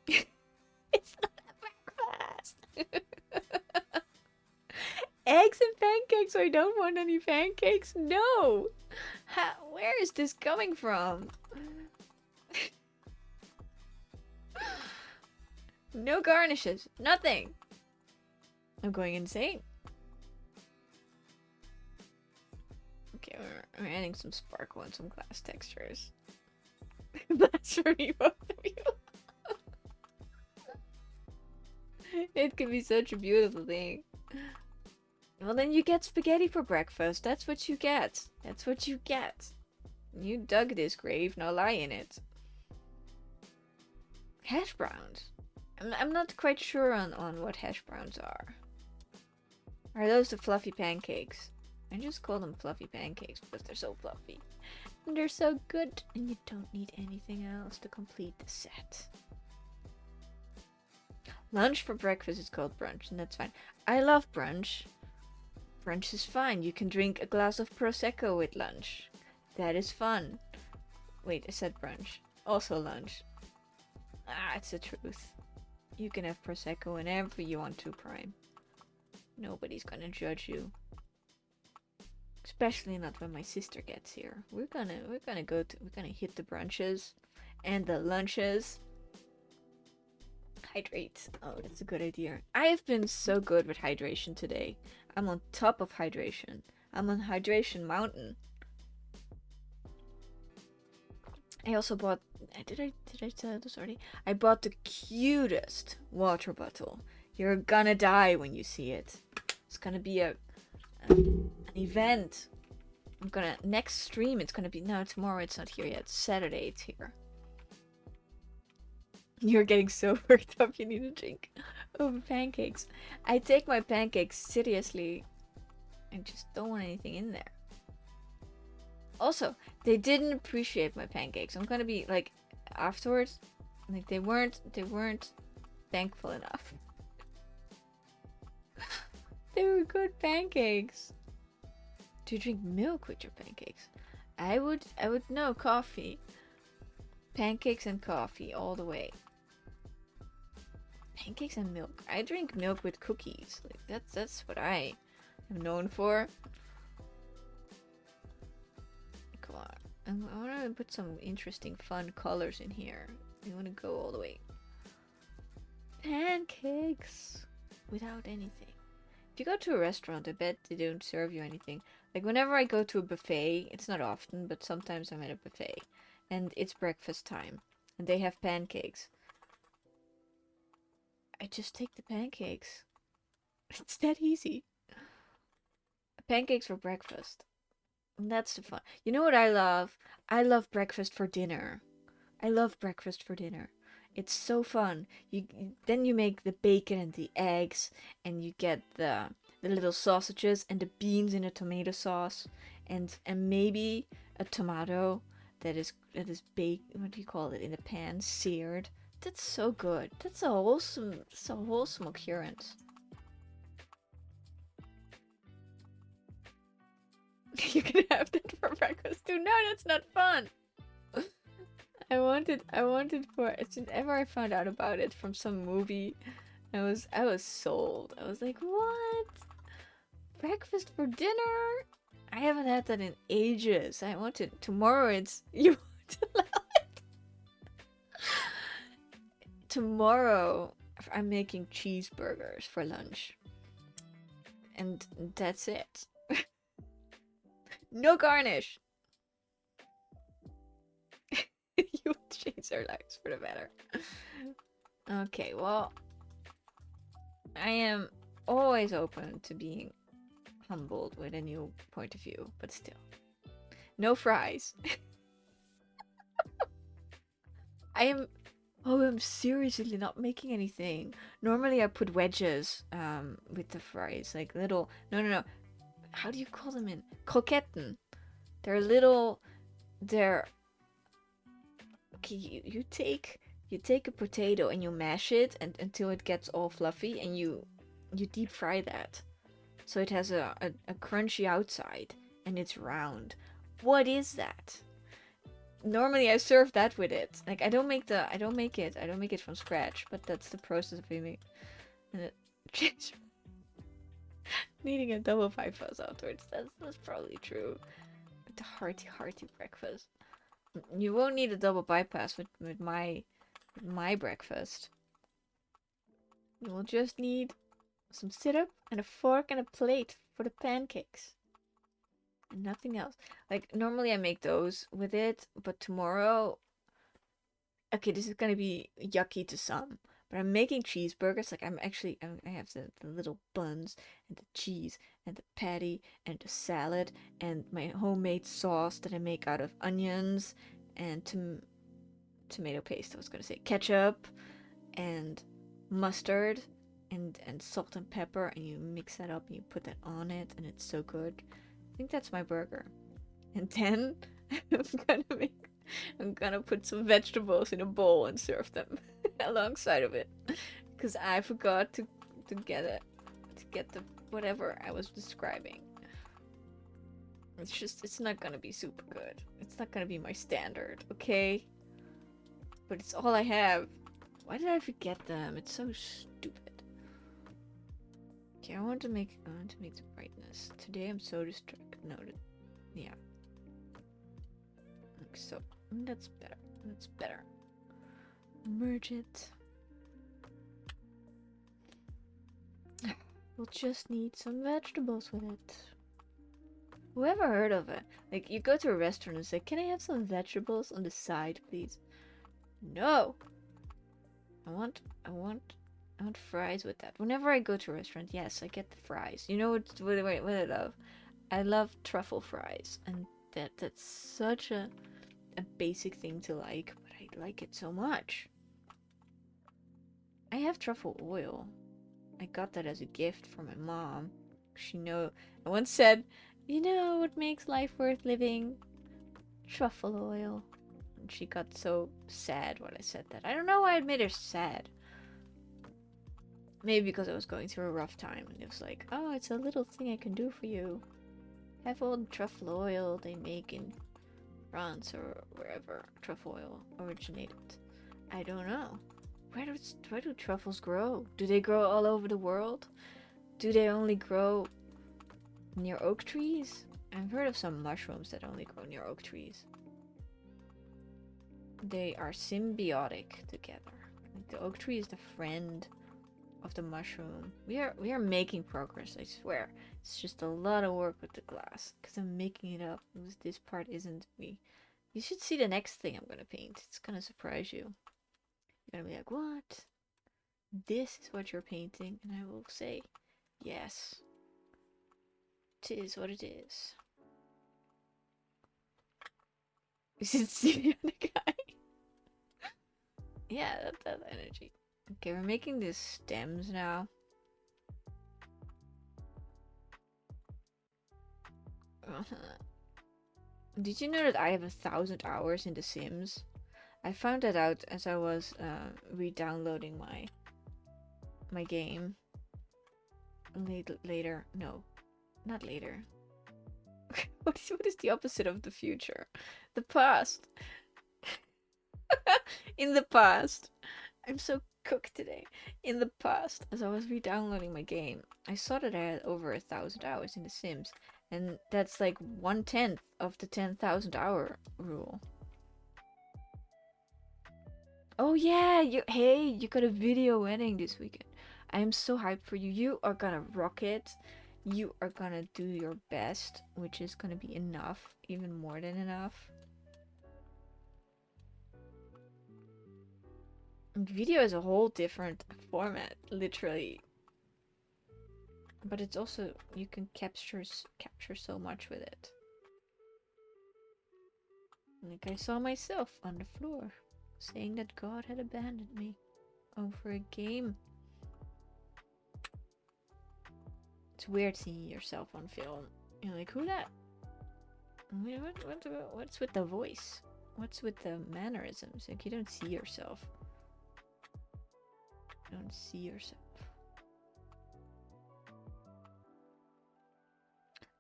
It's not a breakfast. Eggs and pancakes. I don't want any pancakes. No. Where is this coming from? No garnishes. Nothing. I'm going insane. Okay, we're adding some sparkle and some glass textures. Blasphemy, both of you. It can be such a beautiful thing. Well, then you get spaghetti for breakfast. That's what you get. That's what you get. You dug this grave, now lie in it. Hash browns. I'm not quite sure on what hash browns are. Are those the fluffy pancakes? I just call them fluffy pancakes because they're so fluffy. And they're so good. And you don't need anything else to complete the set. Lunch for breakfast is called brunch, and that's fine. I love brunch. Brunch is fine. You can drink a glass of Prosecco with lunch. That is fun. Wait, I said brunch. Also lunch. It's the truth. You can have Prosecco whenever you want to, Prime. Nobody's gonna judge you. Especially not when my sister gets here. We're gonna hit the brunches and the lunches. Hydrate. Oh, that's a good idea. I have been so good with hydration today. I'm on top of hydration. I'm on hydration mountain. I also bought. Did I tell this already? I bought the cutest water bottle. You're gonna die when you see it. It's gonna be an event. Next stream. It's gonna be no tomorrow. It's not here yet. Saturday. It's here. You're getting so worked up. You need a drink over pancakes. I take my pancakes seriously. I just don't want anything in there. Also, they didn't appreciate my pancakes. I'm gonna be like, afterwards, like they weren't thankful enough. They were good pancakes. Do you drink milk with your pancakes? I would no coffee. Pancakes and coffee all the way. Pancakes and milk. I drink milk with cookies. Like that's what I am known for. Come on. I want to put some interesting, fun colors in here. I want to go all the way. Pancakes without anything. If you go to a restaurant, I bet they don't serve you anything. Like whenever I go to a buffet, it's not often, but sometimes I'm at a buffet, and it's breakfast time, and they have pancakes. I just take the pancakes. It's that easy. Pancakes for breakfast. And that's the fun. You know what I love? I love breakfast for dinner. I love breakfast for dinner. It's so fun. Then you make the bacon and the eggs, and you get the little sausages and the beans in a tomato sauce, and maybe a tomato that is baked. What do you call it, in a pan, seared? That's so good. That's a wholesome occurrence. You can have that for breakfast too. No, that's not fun. I wanted for whenever I found out about it from some movie, I was sold. I was like, what? Breakfast for dinner? I haven't had that in ages. I wanted tomorrow. It's you want to allow it. Tomorrow I'm making cheeseburgers for lunch, and that's it. No garnish. You will change our lives for the better. Okay, well, I am always open to being humbled with a new point of view, but still. No fries. I'm seriously not making anything. Normally I put wedges with the fries, like little, no. How do you call them in? Croquetten. They're little, okay, you take a potato and you mash it until it gets all fluffy, and you deep fry that. So it has a crunchy outside and it's round. What is that? Normally I serve that with it. Like I don't make it from scratch, but that's the process of making. And it needing a double bypass afterwards. That's probably true. But the hearty breakfast. You won't need a double bypass with my breakfast. You will just need some syrup and a fork and a plate for the pancakes. And nothing else. Like normally I make those with it, but tomorrow, okay, this is gonna be yucky to some, but I'm making cheeseburgers. Like I have the little buns and the cheese and the patty and the salad and my homemade sauce that I make out of onions and tomato paste. I was gonna say ketchup and mustard and salt and pepper, and you mix that up and you put that on it, and it's so good. I think that's my burger. And then I'm gonna put some vegetables in a bowl and serve them alongside of it, because I forgot to get the whatever I was describing. It's not gonna be super good. It's not gonna be my standard, okay? But it's all I have. Why did I forget them? It's so stupid. Okay, I want to make the brightness. Today I'm so distracted. No, yeah. Like so. That's better. That's better. Merge it. We'll just need some vegetables with it. Whoever heard of it? Like, you go to a restaurant and say, "Can I have some vegetables on the side, please?" No! I want fries with that. Whenever I go to a restaurant, yes, I get the fries. You know what I love? I love truffle fries. And that's such a basic thing to like, but I like it so much. I have truffle oil. I got that as a gift from my mom. I once said, "You know what makes life worth living? Truffle oil." And she got so sad when I said that. I don't know why it made her sad. Maybe because I was going through a rough time and it was like, "Oh, it's a little thing I can do for you. Have all the truffle oil they make in France or wherever truffle oil originated." I don't know. Where do truffles grow? Do they grow all over the world? Do they only grow near oak trees? I've heard of some mushrooms that only grow near oak trees. They are symbiotic together. Like the oak tree is the friend of the mushroom. We are making progress, I swear. It's just a lot of work with the glass because I'm making it up. This part isn't me. You should see the next thing I'm gonna paint. It's gonna surprise you. You're gonna be like, "What? This is what you're painting?" And I will say, "Yes, it is what it is." You should see the guy. Yeah, that energy. Okay, we're making these stems now. Did you know that I have 1,000 hours in The Sims? I found that out as I was re-downloading my game. Later. No, not later. What is the opposite of the future? The past. In the past. I'm so cooked today. In the past, as I was re-downloading my game, I saw that I had over 1,000 hours in The Sims, and that's like 1/10 of the 10,000 hour rule. Oh yeah, you got a video wedding this weekend. I am so hyped for you. You are gonna rock it. You are gonna do your best, which is gonna be enough, even more than enough. Video is a whole different format, literally. But it's also, you can capture so much with it. Like I saw myself on the floor, saying that God had abandoned me over a game. It's weird seeing yourself on film. You're like, who that? What's with the voice? What's with the mannerisms? Like you don't see yourself. You don't see yourself.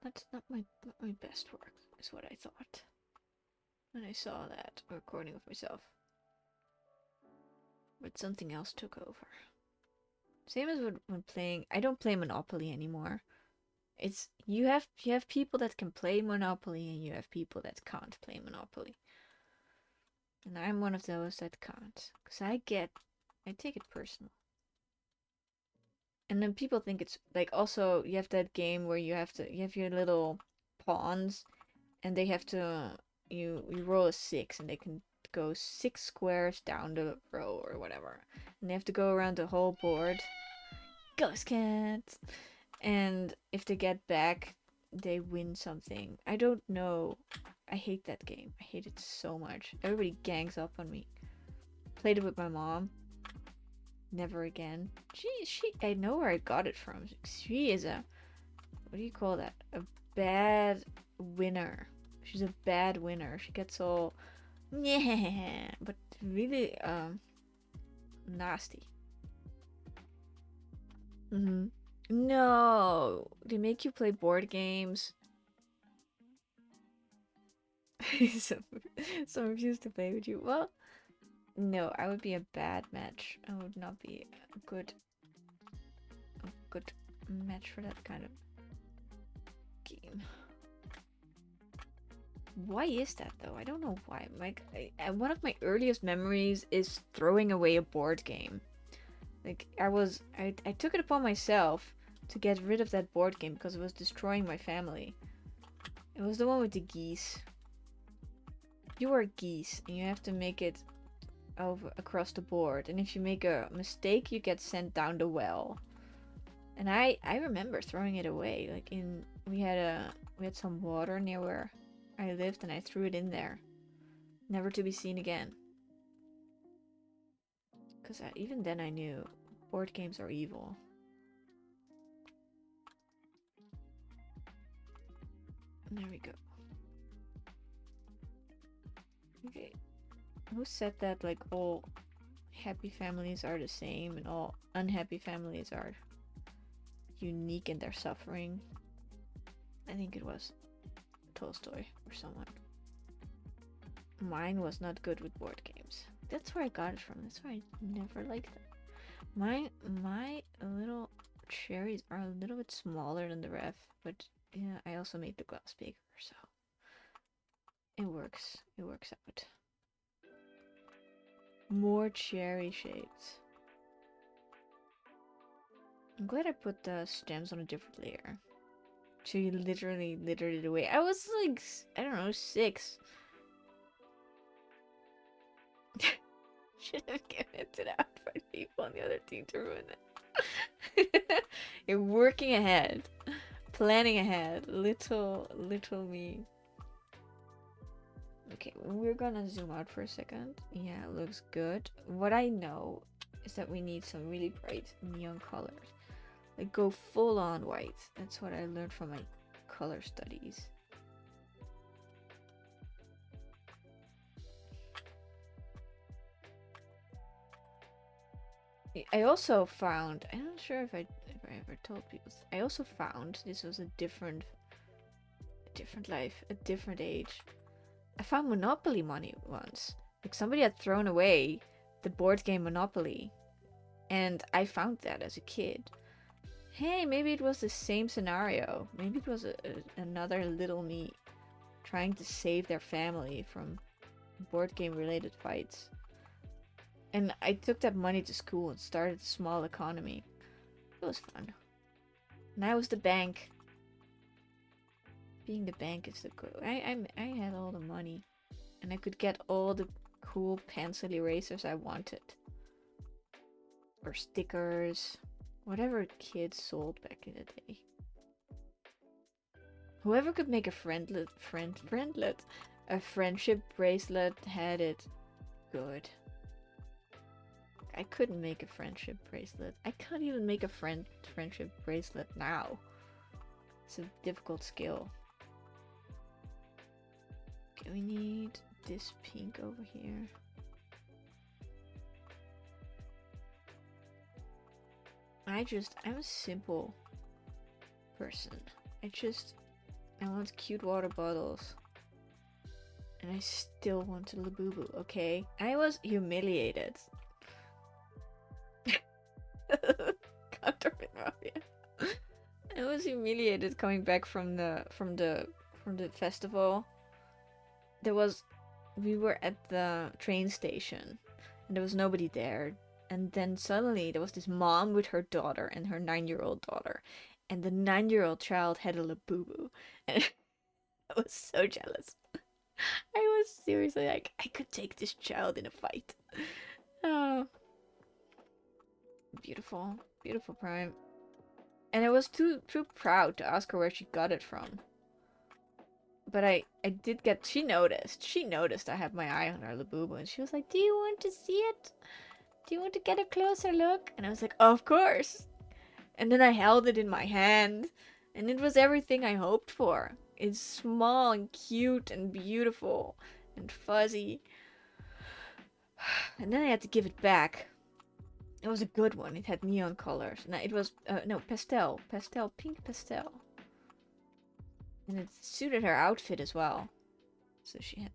That's not my best work, is what I thought when I saw that recording of myself. But something else took over. Same as when playing. I don't play Monopoly anymore. It's you have people that can play Monopoly and you have people that can't play Monopoly. And I'm one of those that can't, cause I take it personal. And then people think it's like also you have that game where you have your little pawns, and they have to you roll a 6 and they can go 6 squares down the row or whatever, and they have to go around the whole board. Ghost cats. And if they get back, they win something. I don't know. I hate that game. I hate it so much. Everybody gangs up on me. Played it with my mom. Never again. I know where I got it from. She is what do you call that? A bad winner. She's a bad winner. She gets all, yeah, but really, nasty. No, they make you play board games. so refuse to play with you. Well, no, I would be a bad match. I would not be a good match for that kind of game. Why is that though? I don't know why. Like, one of my earliest memories is throwing away a board game. Like, I took it upon myself to get rid of that board game because it was destroying my family. It was the one with the geese. You are geese and you have to make it over across the board, and if you make a mistake you get sent down the well. And I remember throwing it away. Like, we had some water near where I lived and I threw it in there, never to be seen again. Because even then I knew board games are evil. And there we go. Okay, who said that like all happy families are the same and all unhappy families are unique in their suffering? I think it was Tolstoy or someone. Mine was not good with board games. That's where I got it from. That's why I never liked it. My little cherries are a little bit smaller than the ref, but yeah, I also made the glass bigger, so it works. It works out. More cherry shapes. I'm glad I put the stems on a different layer. So you literally littered it away. I was like, I don't know, 6. Should have given it to the outside people on the other team to ruin it. You're working ahead. Planning ahead. Little me. Okay, we're gonna zoom out for a second. Yeah, it looks good. What I know is that we need some really bright neon colors. Like, go full on white. That's what I learned from my color studies. I also found, I'm not sure if I ever told people, I also found this was a different life, a different age. I found Monopoly money once. Like, somebody had thrown away the board game Monopoly, and I found that as a kid. Hey, maybe it was the same scenario. Maybe it was another little me trying to save their family from board game related fights. And I took that money to school and started a small economy. It was fun. And I was the bank. Being the bank is the good. I had all the money, and I could get all the cool pencil erasers I wanted, or stickers, whatever kids sold back in the day. Whoever could make a a friendship bracelet had it good. I couldn't make a friendship bracelet. I can't even make a friendship bracelet now. It's a difficult skill. Okay, we need this pink over here. I'm a simple person. I want cute water bottles. And I still want a Labubu, okay? I was humiliated. Counterfeit mafia. I was humiliated coming back from the festival. We were at the train station and there was nobody there, and then suddenly there was this mom with her daughter and her 9-year-old daughter, and the 9-year-old child had a Labubu, and I was so jealous. I was seriously like, I could take this child in a fight. Oh, beautiful Prime. And I was too proud to ask her where she got it from. But I did get, she noticed I had my eye on her Labubu, and she was like, do you want to see it? Do you want to get a closer look? And I was like, of course. And then I held it in my hand, and it was everything I hoped for. It's small and cute and beautiful and fuzzy. And then I had to give it back. It was a good one. It had neon colors. No, it was, no, pastel, pink pastel. And it suited her outfit as well. So she had...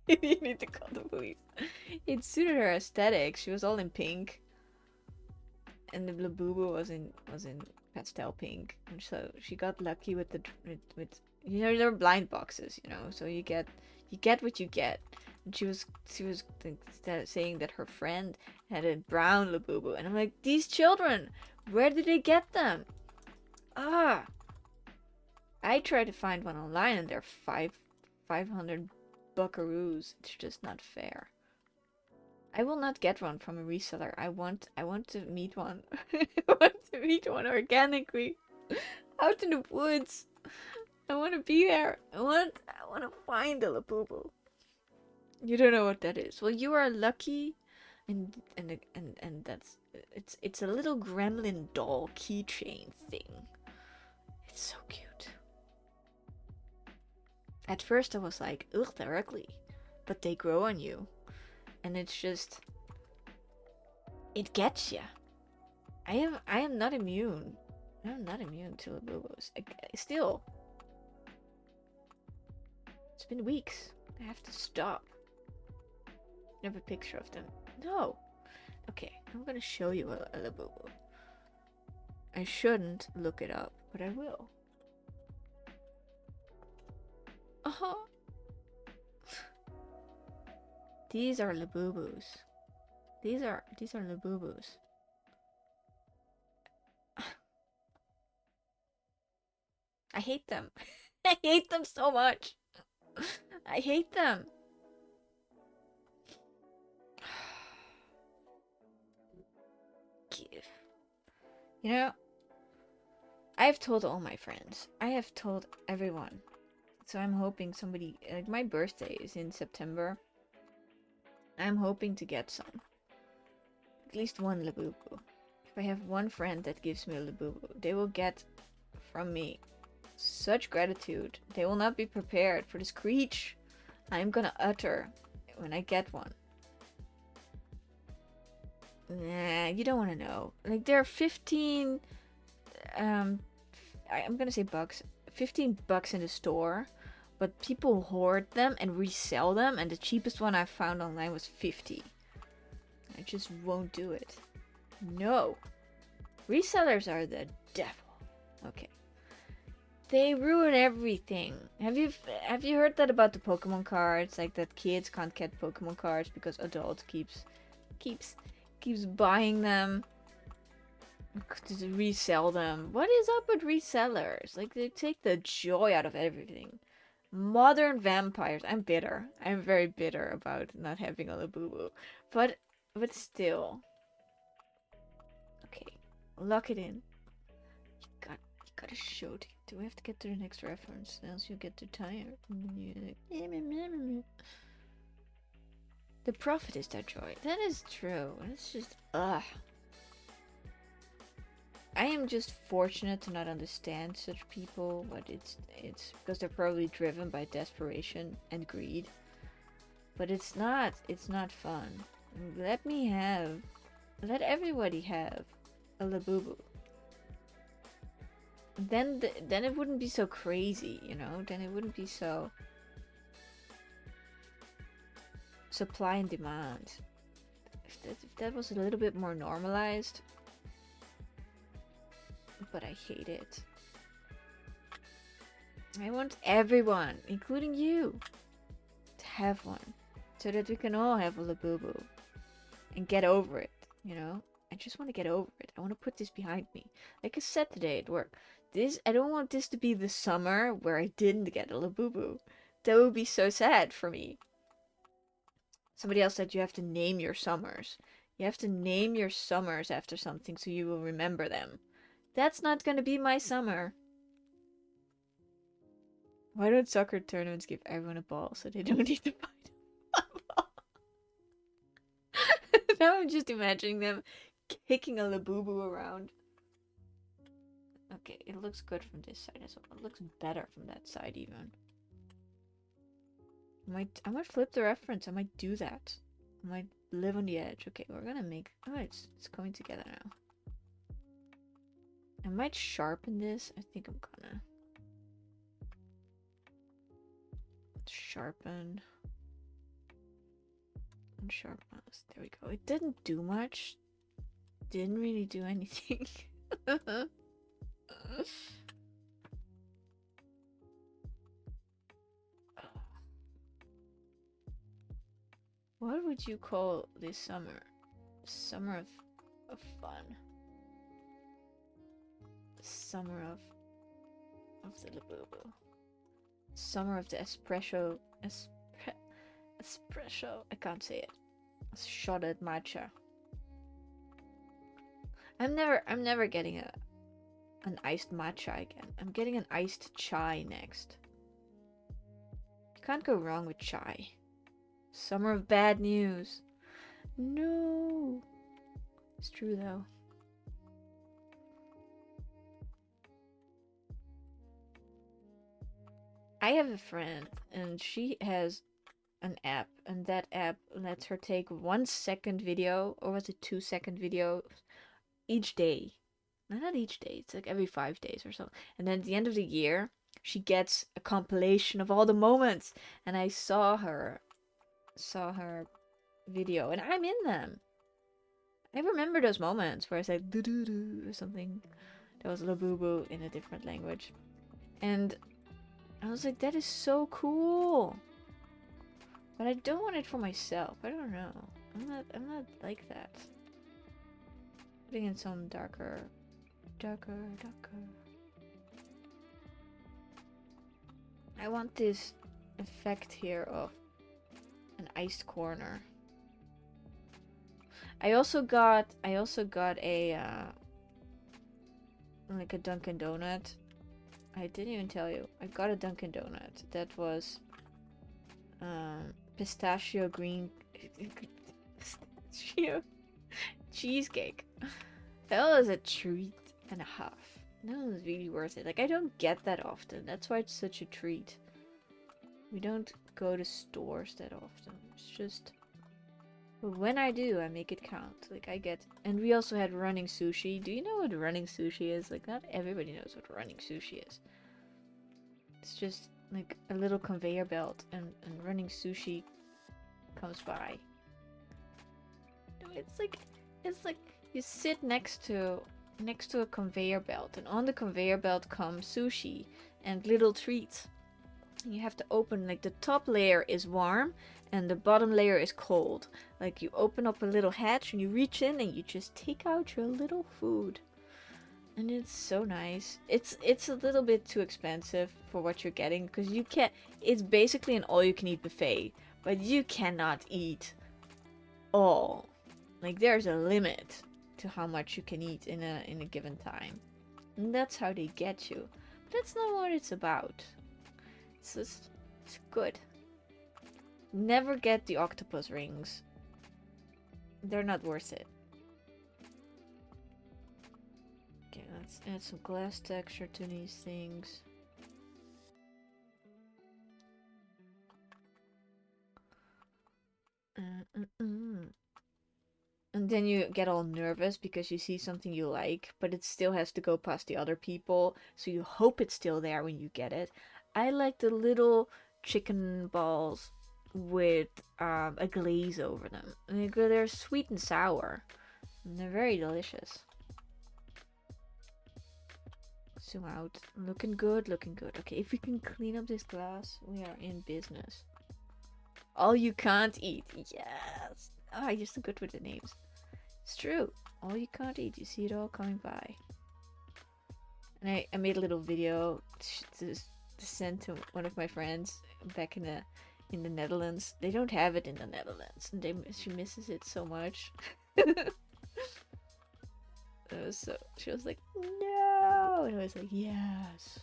You need to call the police. It suited her aesthetic. She was all in pink. and the Labubu was in pastel pink, and so she got lucky with the with you know there are blind boxes, you know, so you get what you get. And she was saying that her friend had a brown Labubu, and I'm like, these children, where did they get them? Ah, I tried to find one online, and they're 500 buckaroos. It's just not fair. I will not get one from a reseller. I want to meet one. I want to meet one organically. Out in the woods. I want to be there. I want to find a Labubu. You don't know what that is. Well, you are lucky, and that's it's a little gremlin doll keychain thing. It's so cute. At first I was like, ugh, they're ugly, but they grow on you, and it's just it gets you. I am not immune. I'm not immune to Labubus. Still, it's been weeks. I have to stop. I have a picture of them. No. Okay, I'm gonna show you a Labubu. I shouldn't look it up, but I will. Uh-huh. These are Labubus. These are Labubus. I hate them. I hate them so much. I hate them. Give. You know, I've told all my friends. I have told everyone. So I'm hoping somebody, like my birthday is in September. I'm hoping to get some. At least one Labubu. If I have one friend that gives me a Labubu, they will get from me such gratitude. They will not be prepared for the screech I'm gonna utter when I get one. Nah, you don't want to know. Like, there are 15, I'm gonna say bucks, 15 bucks in the store, but people hoard them and resell them, and the cheapest one I found online was 50. I just won't do it. No. Resellers are the devil. Okay. They ruin everything. Have you heard that about the Pokemon cards? Like that kids can't get Pokemon cards because adults keeps buying them to resell them. What is up with resellers? Like, they take the joy out of everything. Modern vampires. I'm bitter. I'm very bitter about not having a Labubu. But still. Okay. Lock it in. You gotta show it. Do we have to get to the next reference? Else you get too tired. The profit is their joy. That is true. It's just, ugh. I am just fortunate to not understand such people, but it's because they're probably driven by desperation and greed. But it's not fun. Let everybody have a Labubu. Then it wouldn't be so crazy, you know? Then it wouldn't be so supply and demand. If that was a little bit more normalized. But I hate it. I want everyone, including you, to have one. So that we can all have a Labubu. And get over it, you know? I just want to get over it. I want to put this behind me. Like I said today at work. I don't want this to be the summer where I didn't get a Labubu. That would be so sad for me. Somebody else said you have to name your summers. You have to name your summers after something so you will remember them. That's not gonna be my summer. Why don't soccer tournaments give everyone a ball so they don't need to find a ball? Now I'm just imagining them kicking a Labubu around. Okay, it looks good from this side as well. It looks better from that side even. I might flip the reference. I might do that. I might live on the edge. Okay, we're gonna make... Oh, it's coming together now. I might sharpen this. I think I'm gonna... Sharpen. And sharpen. There we go. It didn't do much. didn't really do anything. What would you call this summer? Summer of fun. Summer of the Labubu. Summer of the espresso. I can't say it. Shotted matcha. I'm never getting an iced matcha again. I'm getting an iced chai next. You can't go wrong with chai. Summer of bad news. No. It's true though. I have a friend and she has an app, and that app lets her take 1 second video, or was it 2 second video each day. No, not each day, it's like every 5 days or so. And then at the end of the year she gets a compilation of all the moments, and I saw her video and I'm in them. I remember those moments where I said doo doo doo or something that was Labubu in a different language, and I was like, that is so cool. But I don't want it for myself. I don't know. I'm not like that. Putting in some darker. I want this effect here of an iced corner. I also got a like a Dunkin' Donut. I didn't even tell you. I got a Dunkin' Donut that was pistachio green pistachio cheesecake. That was a treat and a half. That was really worth it. Like, I don't get that often. That's why it's such a treat. We don't go to stores that often. It's just, but when I do, I make it count. Like, I get, and we also had running sushi. Do you know what running sushi is? Like, not everybody knows what running sushi is. It's just like a little conveyor belt, and running sushi comes by. No, it's like you sit next to a conveyor belt, and on the conveyor belt comes sushi and little treats. And you have to open, like, the top layer is warm and the bottom layer is cold. Like, you open up a little hatch and you reach in and you just take out your little food. And it's so nice. It's a little bit too expensive for what you're getting, because you can't. It's basically an all-you-can-eat buffet, but you cannot eat all. Like, there's a limit to how much you can eat in a given time, and that's how they get you. But that's not what it's about. It's just, it's good. Never get the octopus rings. They're not worth it. Okay, let's add some glass texture to these things. And then you get all nervous because you see something you like, but it still has to go past the other people, so you hope it's still there when you get it. I like the little chicken balls with a glaze over them. They're sweet and sour, and they're very delicious. Zoom out. Looking good, looking good. Okay, if we can clean up this glass, we are in business. All you can't eat. Yes! Oh, you're so good with the names. It's true. All you can't eat. You see it all coming by. And I made a little video to send to one of my friends back in the Netherlands. They don't have it in the Netherlands, and she misses it so much. So she was like, no, and I was like, yes.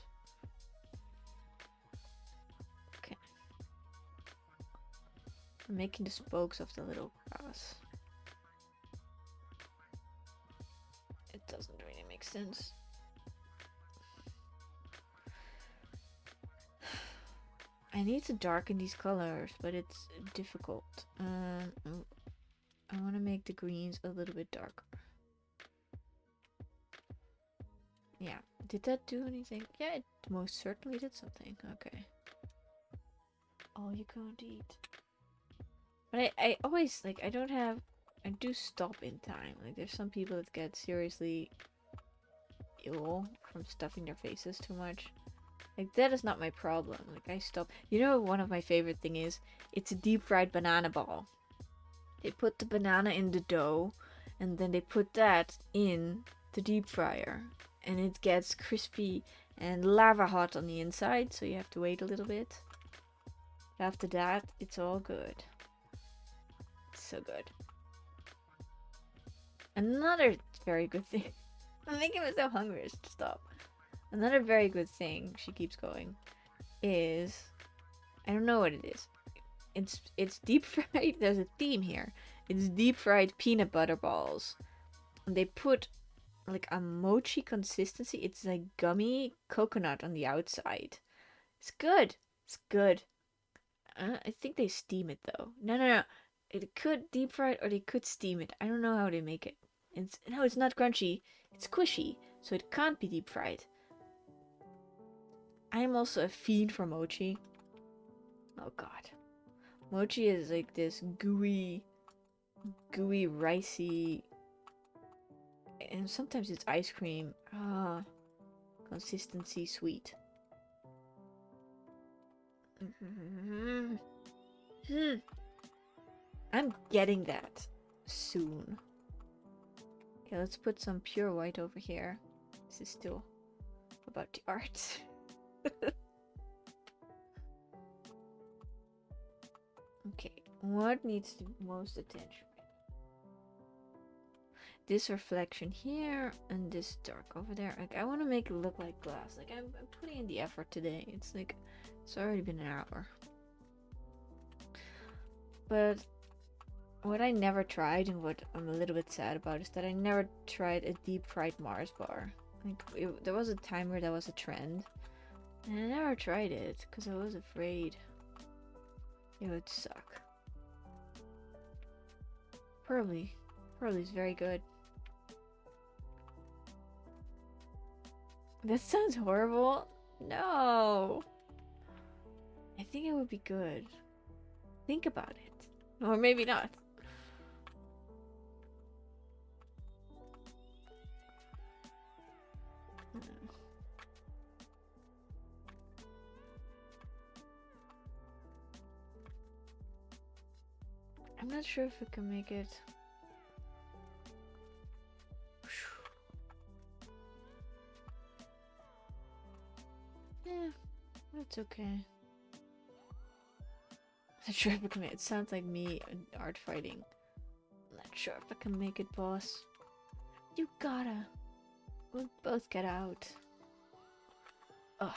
Okay. I'm making the spokes of the little grass. It doesn't really make sense. I need to darken these colors, but it's difficult. I want to make the greens a little bit darker. Yeah, did that do anything? Yeah, it most certainly did something. Okay. All you can't eat. But I always, like, I don't have I do stop in time. Like there's some people that get seriously ill from stuffing their faces too much. Like that is not my problem. Like I stop. You know, one of my favorite thing is it's a deep fried banana ball. They put the banana in the dough, and then they put that in the deep fryer, and it gets crispy and lava hot on the inside. So you have to wait a little bit. After that, it's all good. It's so good. Another very good thing. I'm making myself hungry. Stop. Another very good thing, she keeps going, is I don't know what it is. It's deep fried. There's a theme here. It's deep fried peanut butter balls. And they put like a mochi consistency. It's like gummy coconut on the outside. It's good. It's good. I think they steam it though. No. It could deep fry it or they could steam it. I don't know how they make it. It's not crunchy. It's squishy, so it can't be deep fried. I'm also a fiend for mochi. Oh god. Mochi is like this gooey, ricey, and sometimes it's ice cream. Consistency sweet. I'm getting that soon. Okay, let's put some pure white over here. This is still about the art. Okay, what needs the most attention? This reflection here and this dark over there. Like I want to make it look like glass. Like I'm putting in the effort today. It's like it's already been an hour. But what I never tried and what I'm a little bit sad about is that I never tried a deep fried Mars bar. Like there was a time where that was a trend, and I never tried it because I was afraid it would suck. Probably is very good. That sounds horrible. No. I think it would be good. Think about it. Or maybe not. I'm not sure if I can make it. Yeah, that's okay. I'm not sure if I can make it. It sounds like me art fighting. I'm not sure if I can make it, boss. You gotta. We'll both get out. Ugh.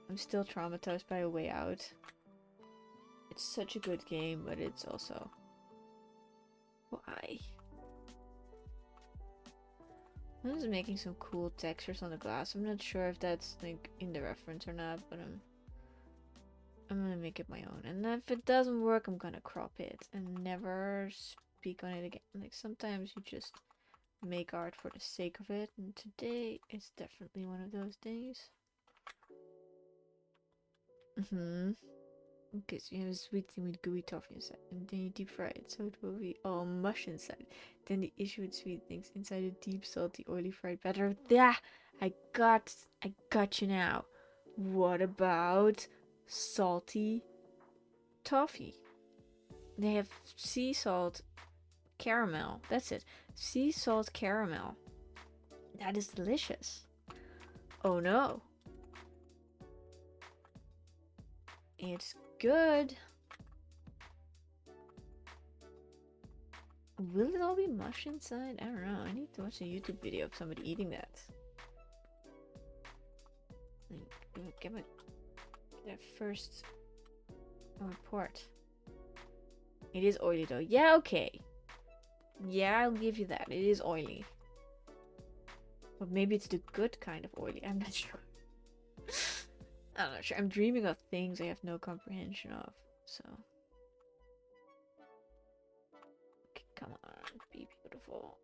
I'm still traumatized by A Way Out. It's such a good game, but it's also... Why? I'm just making some cool textures on the glass. I'm not sure if that's like in the reference or not, but I'm gonna make it my own. And if it doesn't work, I'm gonna crop it and never speak on it again. Like sometimes you just make art for the sake of it, and today is definitely one of those days. Okay, so you have a sweet thing with gooey toffee inside, and then you deep fry it so it will be all mush inside. Then the issue with sweet things inside a deep, salty, oily fried batter. Yeah, I got you now. What about salty toffee? They have sea salt caramel. That's it. Sea salt caramel. That is delicious. Oh no. It's good. Will it all be mush inside? I don't know. I need to watch a YouTube video of somebody eating that. Get that first report. It is oily though. Yeah, okay. Yeah, I'll give you that. It is oily. But maybe it's the good kind of oily. I'm not sure. I'm not sure. I'm dreaming of things I have no comprehension of. So. Okay, come on. Be beautiful.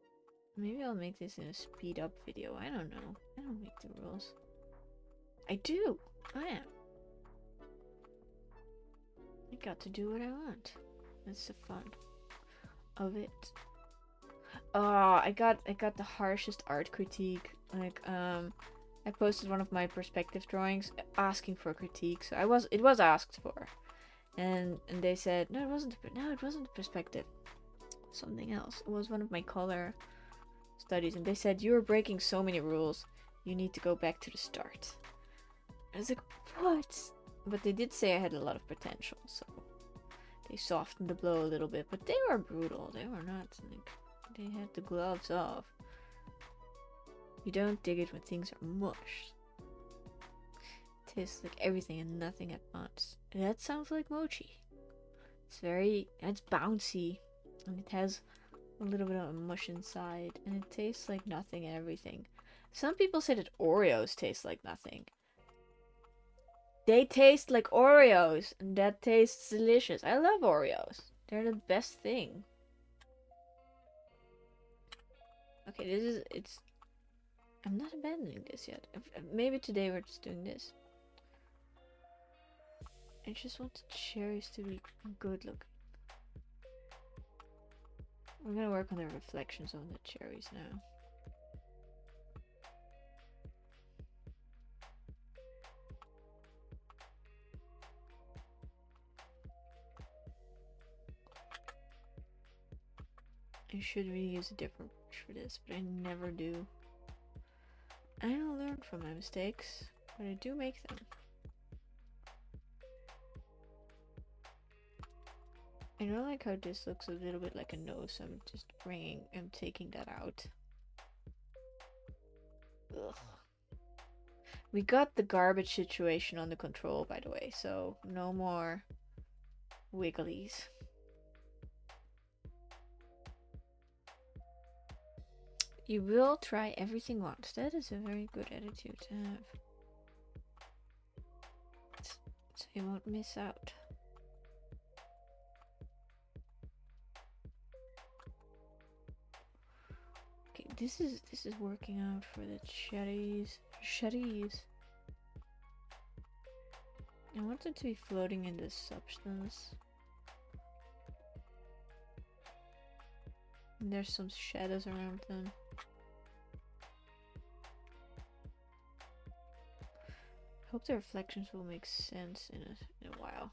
Maybe I'll make this in a speed up video. I don't know. I don't make the rules. I do. I am. I got to do what I want. That's the fun. of it. Oh, I got the harshest art critique. Like, I posted one of my perspective drawings asking for a critique, so it was asked for, and they said no, it wasn't a perspective, something else. It was one of my color studies, and they said you were breaking so many rules, you need to go back to the start. I was like, what? But they did say I had a lot of potential, so they softened the blow a little bit. But they were brutal. They were not like they had the gloves off. You don't dig it when things are mush. It tastes like everything and nothing at once. And that sounds like mochi. It's bouncy, and it has a little bit of a mush inside, and it tastes like nothing and everything. Some people say that Oreos taste like nothing. They taste like Oreos, and that tastes delicious. I love Oreos. They're the best thing. Okay, I'm not abandoning this yet. Maybe today we're just doing this. I just want the cherries to be good looking. We're gonna work on the reflections on the cherries now. I should really use a different brush for this, but I never do. I don't learn from my mistakes, but I do make them. I don't like how this looks a little bit like a nose, so I'm taking that out. Ugh. We got the garbage situation under control, by the way, so no more wigglies. You will try everything once. That is a very good attitude to have. So you won't miss out. Okay, this is working out for the cherries. I want it to be floating in this substance. And there's some shadows around them. Hope the reflections will make sense in a while.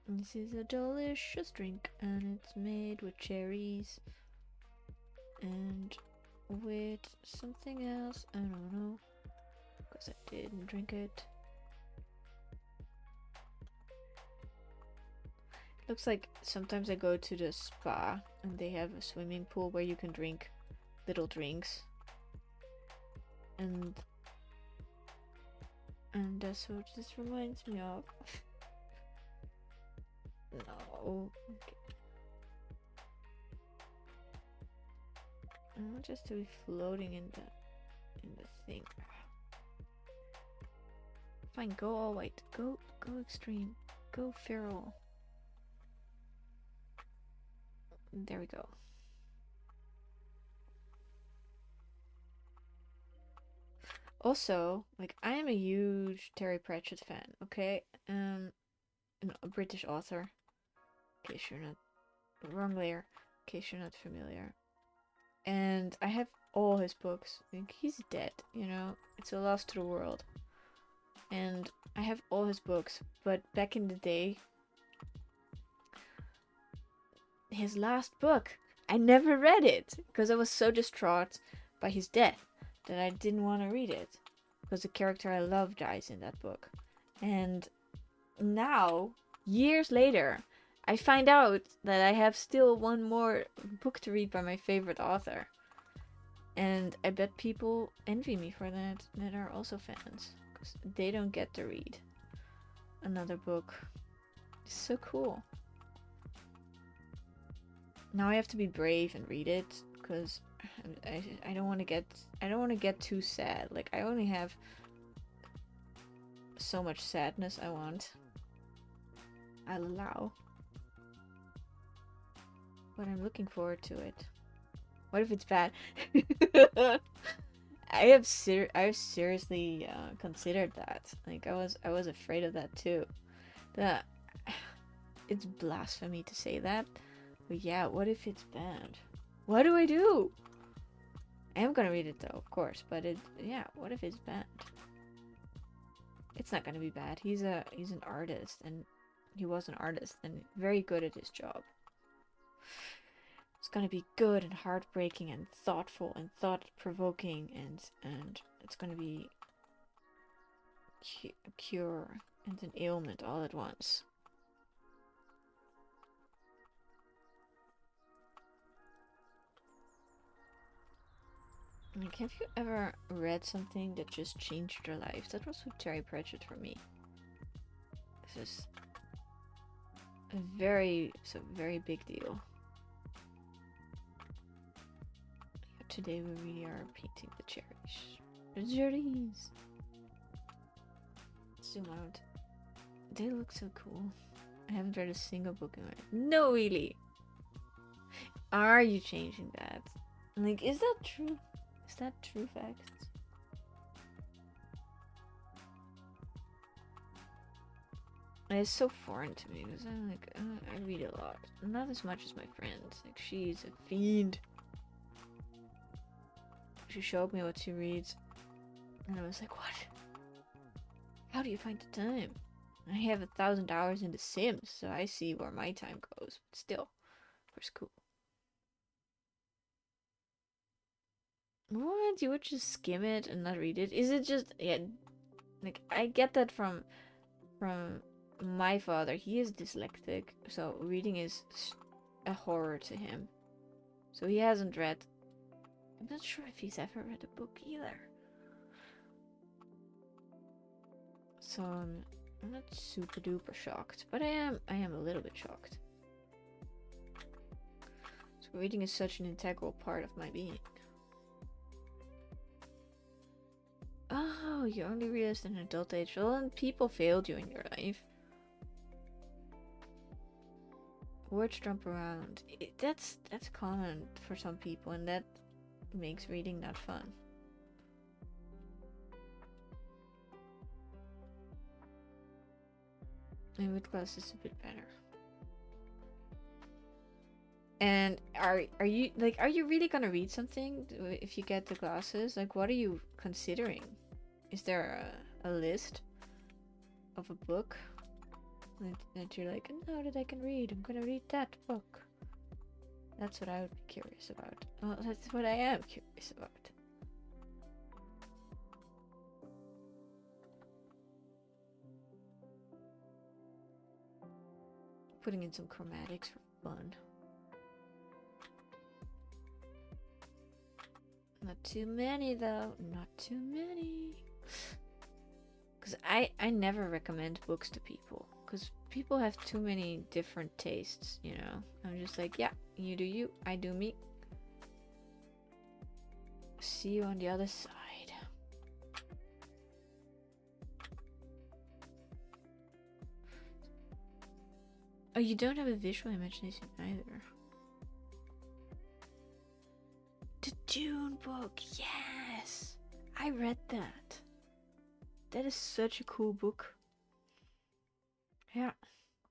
This is a delicious drink, and it's made with cherries and with something else. I don't know, because I didn't drink it. Looks like sometimes I go to the spa and they have a swimming pool where you can drink little drinks. And that's what this reminds me of. No. Okay. I want just to be floating in the thing. Fine, go all white. Go extreme. Go feral. There we go. Also, like, I am a huge Terry Pratchett fan, okay? A British author. In case you're not wrong layer. In case you're not familiar. And I have all his books. Like, he's dead, you know? It's a loss to the world. And I have all his books, but back in the day, his last book, I never read it because I was so distraught by his death that I didn't want to read it because the character I love dies in that book. And now, years later, I find out that I have still one more book to read by my favorite author. And I bet people envy me for that are also fans, because they don't get to read another book. It's so cool. Now I have to be brave and read it, because I don't want to get too sad. Like, I only have so much sadness I want. I'll allow. But I'm looking forward to it. What if it's bad? I have seriously considered that. Like, I was afraid of that too. That it's blasphemy to say that. But yeah, what if it's bad? What do I do? I am gonna read it though, of course, but yeah, what if it's bad? It's not gonna be bad. He's an artist, and he was an artist and very good at his job. It's gonna be good and heartbreaking and thoughtful and thought-provoking, and it's gonna be a cure and an ailment all at once. Like, have you ever read something that just changed your life? That was with Terry Pratchett for me. This is it's a very big deal. Today we really are painting the cherries. The cherries! Zoom out. They look so cool. I haven't read a single book in my life. No, really! Are you changing that? Like, is that true? Is that true facts? It's so foreign to me because I'm like, I read a lot. Not as much as my friends. Like, she's a fiend. She showed me what she reads, and I was like, what? How do you find the time? I have 1,000 hours in The Sims, so I see where my time goes. But still, for school. What? You would just skim it and not read it? Is it just, yeah, like, I get that from my father. He is dyslexic, so reading is a horror to him. So he hasn't read. I'm not sure if he's ever read a book either. So I'm not super duper shocked, but I am a little bit shocked. So reading is such an integral part of my being. Oh, you only realized in adult age. Well, and people failed you in your life. Words jump around. That's common for some people, and that makes reading not fun. And with class is a bit better. And are you really gonna read something if you get the glasses? Like, what are you considering? Is there a list of a book that you're like, now that I can read, I'm gonna read that book? That's what I would be curious about. Well, that's what I am curious about. Putting in some chromatics for fun. Not too many though, not too many. Because I never recommend books to people. Because people have too many different tastes, you know. I'm just like, yeah, you do you, I do me. See you on the other side. Oh, you don't have a visual imagination either. The Dune book, yes! I read that. That is such a cool book. Yeah.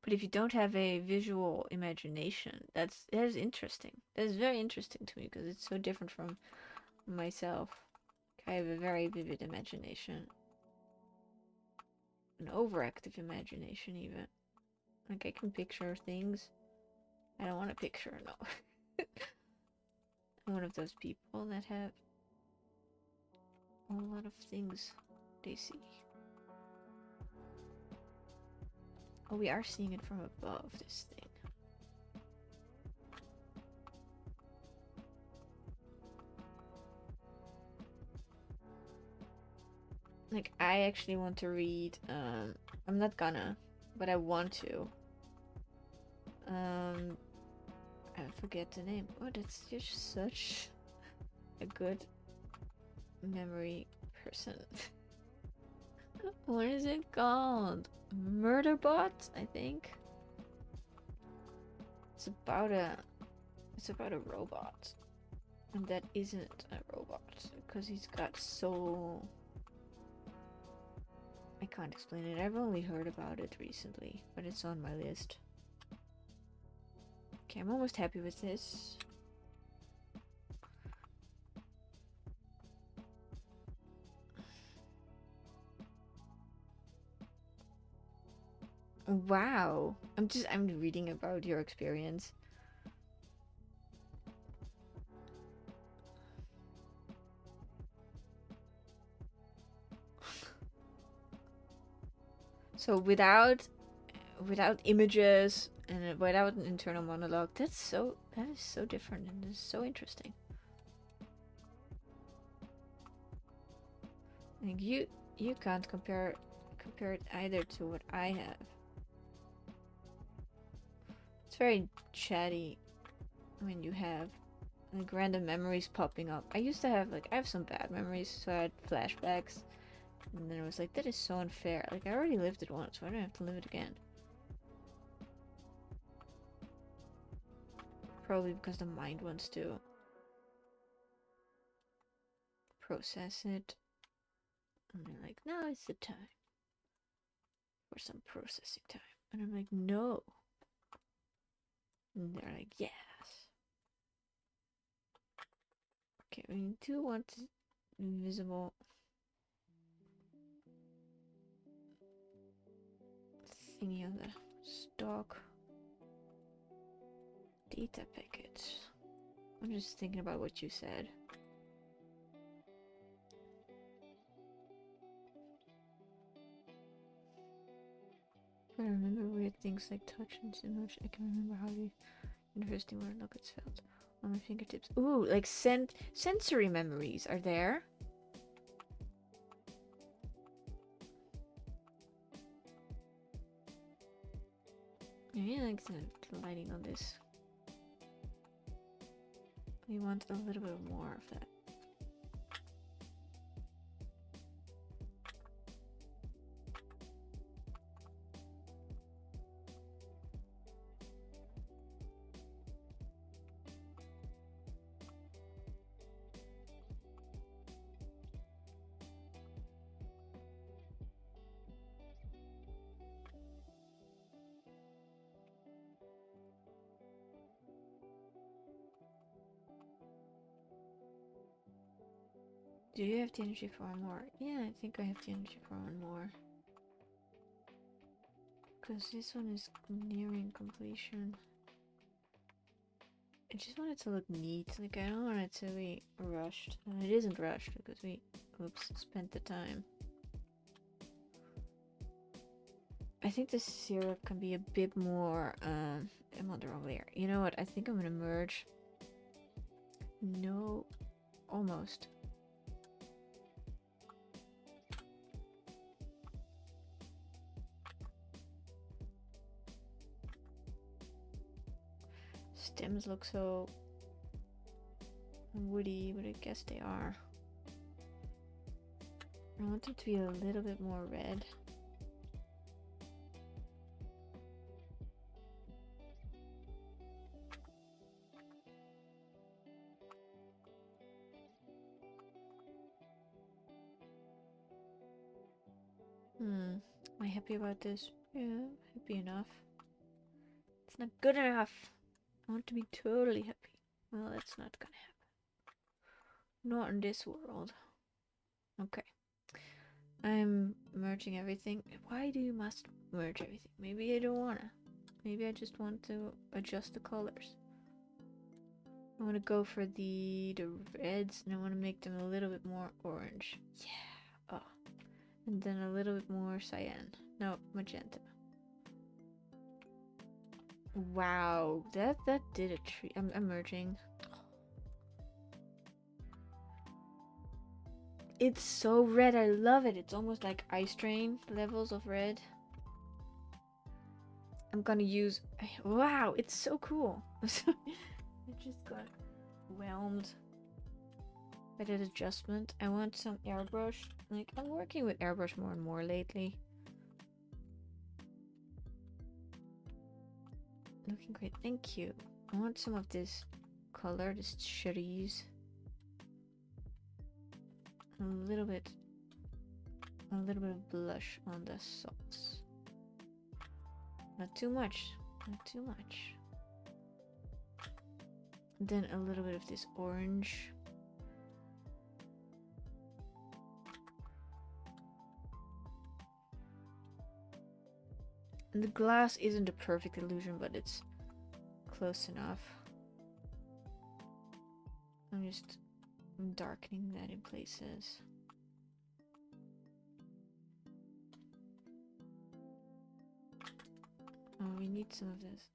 But if you don't have a visual imagination, that is interesting. That is very interesting to me because it's so different from myself. I have a very vivid imagination. An overactive imagination even. Like, I can picture things I don't want to picture, no. I'm one of those people that have a lot of things they see. Oh, we are seeing it from above, this thing. Like, I actually want to read, I'm not gonna, but I want to. I forget the name. Oh, that's just such a good memory person. What is it called? Murderbot, I think. It's about a robot, and that isn't a robot because he's got soul. I can't explain it. I've only heard about it recently, but it's on my list. Okay, I'm almost happy with this. Wow. I'm reading about your experience. So without images and without an internal monologue, that is so different and it's so interesting. Like you can't compare it either to what I have. It's very chatty when you have like random memories popping up. I used to have I have some bad memories, so I had flashbacks, and then it was like, that is so unfair. Like, I already lived it once, why do I have to live it again? Probably because the mind wants to process it, and they're like, now it's the time for some processing time, and I'm like, no, and they're like, yes. Okay, we do want invisible thingy on the stock data package. I'm just thinking about what you said. I remember weird things like touch and emotion. I can remember how the interesting word nuggets felt on my fingertips. Ooh, like sensory memories are there. I really like the lighting on this. We want a little bit more of that. Do you have the energy for one more? Yeah, I think I have the energy for one more. Because this one is nearing completion. I just want it to look neat. Like, I don't want it to be rushed. And it isn't rushed because we, spent the time. I think the syrup can be a bit more, I'm on the wrong layer. You know what? I think I'm gonna merge. No, almost. Stems look so woody, but I guess they are. I want them to be a little bit more red. Am I happy about this? Yeah, happy enough. It's not good enough. I want to be totally happy. Well, that's not gonna happen. Not in this world. Okay. I'm merging everything. Why do you must merge everything? Maybe I don't wanna. Maybe I just want to adjust the colors. I want to go for the reds, and I want to make them a little bit more orange. Yeah. Oh. And then a little bit more cyan. No, magenta. Wow, that did a treat. I'm merging. It's so red. I love it. It's almost like ice train levels of red. I'm gonna use. Wow, it's so cool. I just got whelmed by that adjustment. I want some airbrush. Like, I'm working with airbrush more and more lately. Looking great. Thank you. I want some of this color, this cherries. A little bit of blush on the sauce. Not too much. Not too much. Then a little bit of this orange. And the glass isn't a perfect illusion, but it's close enough. I'm just darkening that in places. Oh, we need some of this.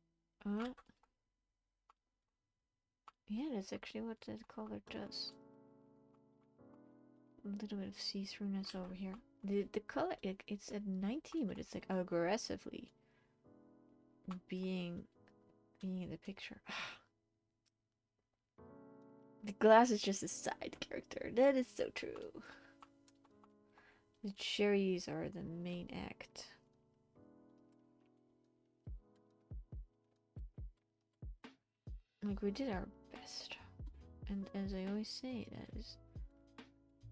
Yeah, that's actually what that color does. A little bit of see-throughness over here. The color, it's at 19, but it's like aggressively being in the picture. The glass is just a side character. That is so true. The cherries are the main act. Like, we did our best. And as I always say, that is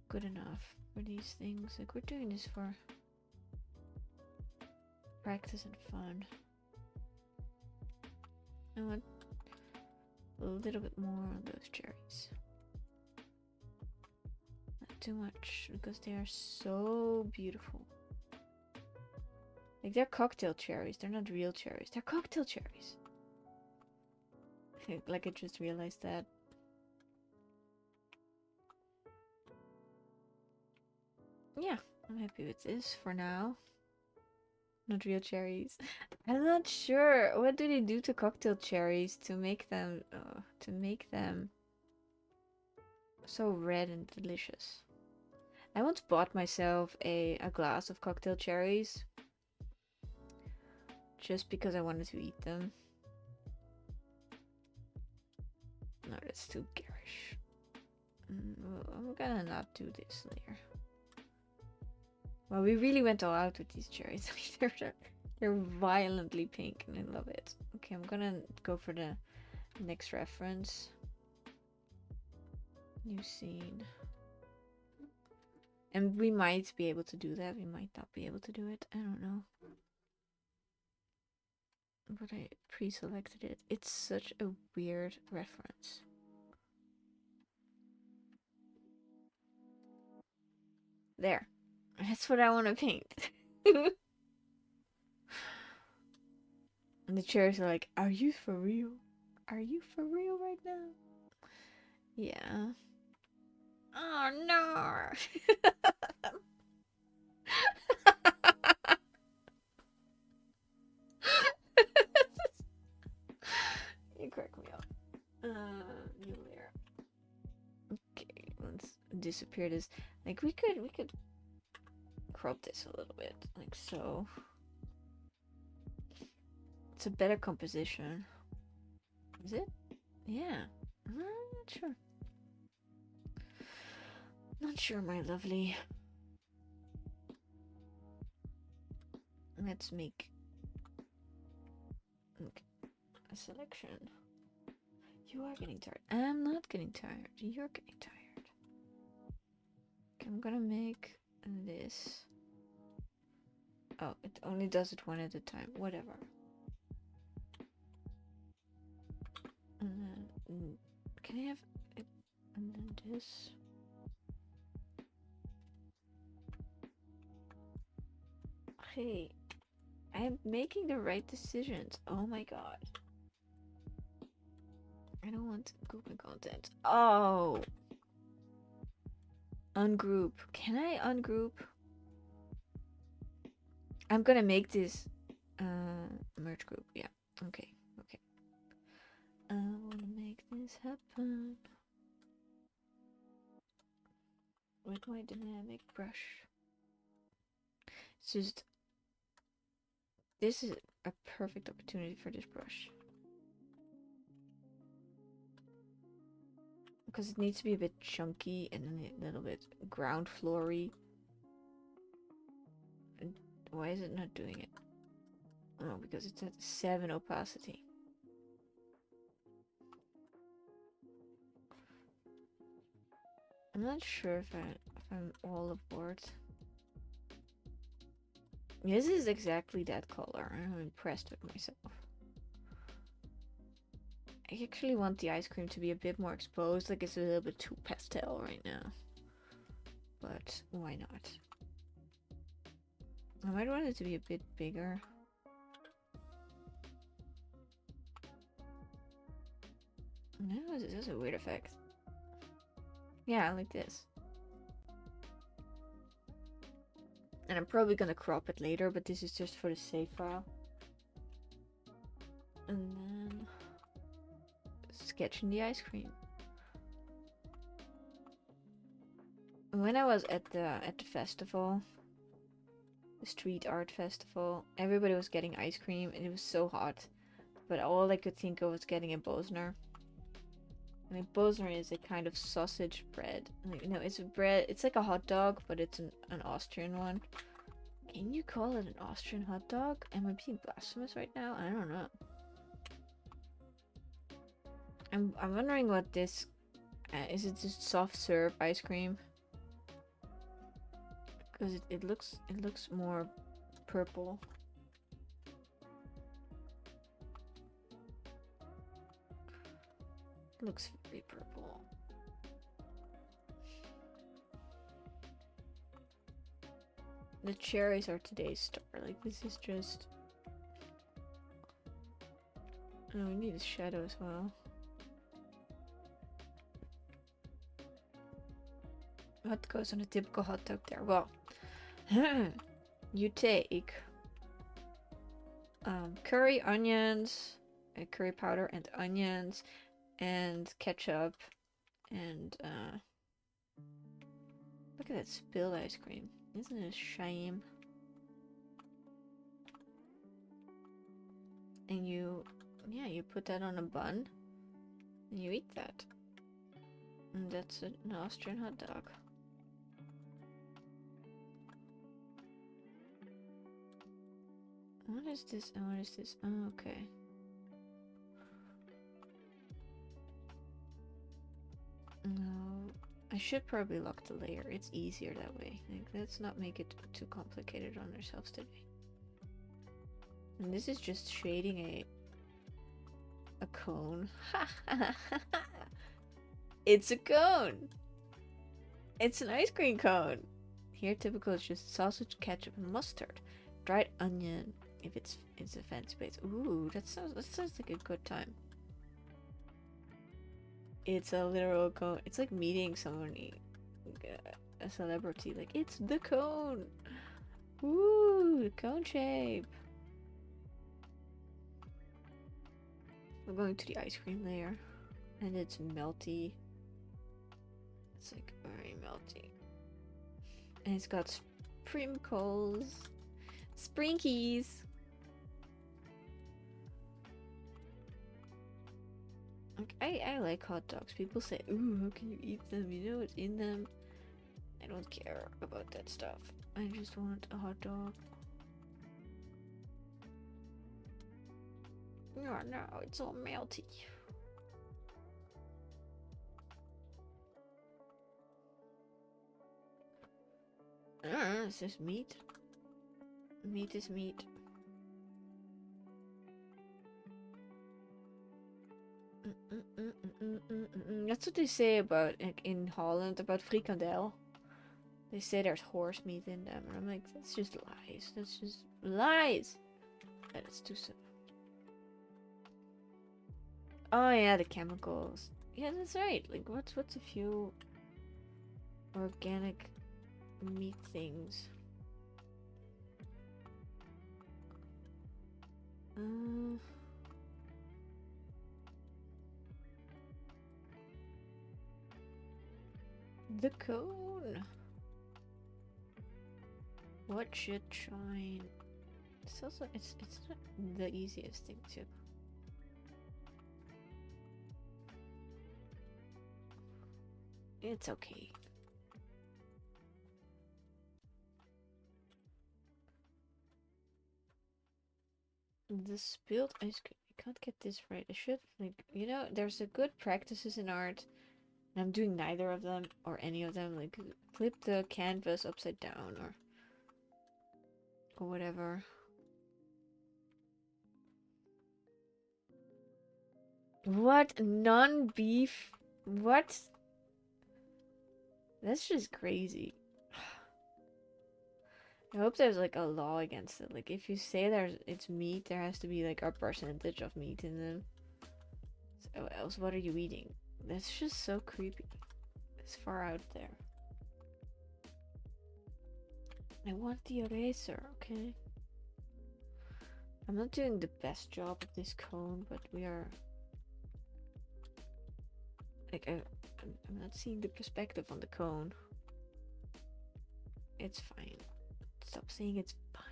good enough for these things. Like, we're doing this for practice and fun. I want a little bit more on those cherries. Not too much, because they are so beautiful. Like, they're cocktail cherries. They're not real cherries. They're cocktail cherries. Like, I just realized that. Yeah, I'm happy with this for now. Not real cherries. I'm not sure. What do they do to cocktail cherries to make them so red and delicious? I once bought myself a glass of cocktail cherries just because I wanted to eat them. No, that's too garish. I'm gonna not do this later. Well, we really went all out with these cherries. They're violently pink and I love it. Okay, I'm gonna go for the next reference. New scene. And we might be able to do that. We might not be able to do it. I don't know. But I pre-selected it. It's such a weird reference. There. That's what I want to paint. And the cherries are like, are you for real? Are you for real right now? Yeah. Oh no. You crack me up. New layer. Okay, let's disappear this. Like, we could crop this a little bit, like so. It's a better composition. Is it? Yeah. I'm not sure. Not sure, my lovely. Let's make a selection. You are getting tired. I'm not getting tired. You're getting tired. Okay, I'm gonna make this. Oh, it only does it one at a time. Whatever. And then, can I have it? And then this. Hey, I am making the right decisions. Oh my god. I don't want grouping content. Oh. Ungroup. Can I ungroup? I'm gonna make this merge group. Yeah. Okay. Okay. I wanna make this happen with my dynamic brush. It's just, this is a perfect opportunity for this brush. Because it needs to be a bit chunky and a little bit ground floory. And why is it not doing it? Oh, because it's at 7 opacity. I'm not sure if I'm all aboard. This is exactly that color. I'm impressed with myself. I actually want the ice cream to be a bit more exposed, like it's a little bit too pastel right now. But why not? I might want it to be a bit bigger. No, this is a weird effect. Yeah, like this. And I'm probably gonna crop it later, but this is just for the save file. And then sketching the ice cream. When I was at the festival, the street art festival, everybody was getting ice cream and it was so hot. But all I could think of was getting a Bosner. And a Bosner is a kind of sausage bread. Like, no, it's a bread. It's like a hot dog, but it's an Austrian one. Can you call it an Austrian hot dog? Am I being blasphemous right now? I don't know. I'm wondering what this is. It just soft serve ice cream? Because it looks more purple. It looks very purple. The cherries are today's star. Like, this is just... Oh, we need a shadow as well. What goes on a typical hot dog there? Well, you take curry, onions, curry powder and onions, and ketchup, and look at that spilled ice cream. Isn't it a shame? And you put that on a bun, and you eat that. And that's an Austrian hot dog. What is this? And what is this? Oh, okay. No, I should probably lock the layer. It's easier that way. Like, let's not make it too complicated on ourselves today. And this is just shading a cone. It's a cone. It's an ice cream cone. Here, typical is just sausage, ketchup, and mustard. Dried onion. If it's a fancy place. Ooh, that sounds like a good time. It's a literal cone. It's like meeting someone, a celebrity. Like, it's the cone. Ooh, the cone shape. We're going to the ice cream layer, and it's melty. It's like very melty, and it's got sprinkles, sprinkies. Like, I like hot dogs. People say, "Ooh, how can you eat them? You know what's in them." I don't care about that stuff. I just want a hot dog. No, it's all melty. It's just meat. Meat is meat. That's what they say about, like, in Holland about frikandel. They say there's horse meat in them, and I'm like, that's just lies. That's just lies. That is too simple. Oh yeah, the chemicals. Yeah, that's right. Like, what's a few organic meat things? The cone. What should shine? It's also it's not the easiest thing to. It's okay. The spilled ice cream. I can't get this right. I should, like, there's a good practices in art. And I'm doing neither of them or any of them. Like, flip the canvas upside down or whatever. What? Non-beef? What? That's just crazy. I hope there's like a law against it. Like if you say it's meat, there has to be like a percentage of meat in them. So else what are you eating? That's just so creepy. It's far out there. I want the eraser, okay? I'm not doing the best job of this cone, but we are like I'm not seeing the perspective on the cone. It's fine. Stop saying it's fine.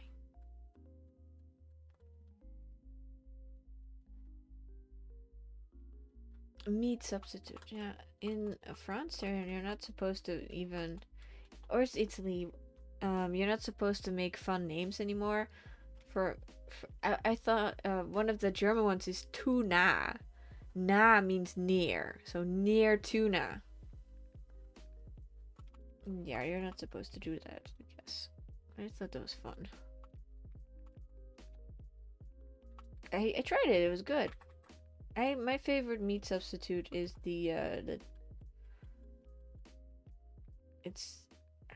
Meat substitute. Yeah, in France, you're not supposed to even, or it's Italy. You're not supposed to make fun names anymore. I thought one of the German ones is tuna. Na means near, so near tuna. Yeah, you're not supposed to do that, I guess. I thought that was fun. I tried it. It was good. My favorite meat substitute is the it's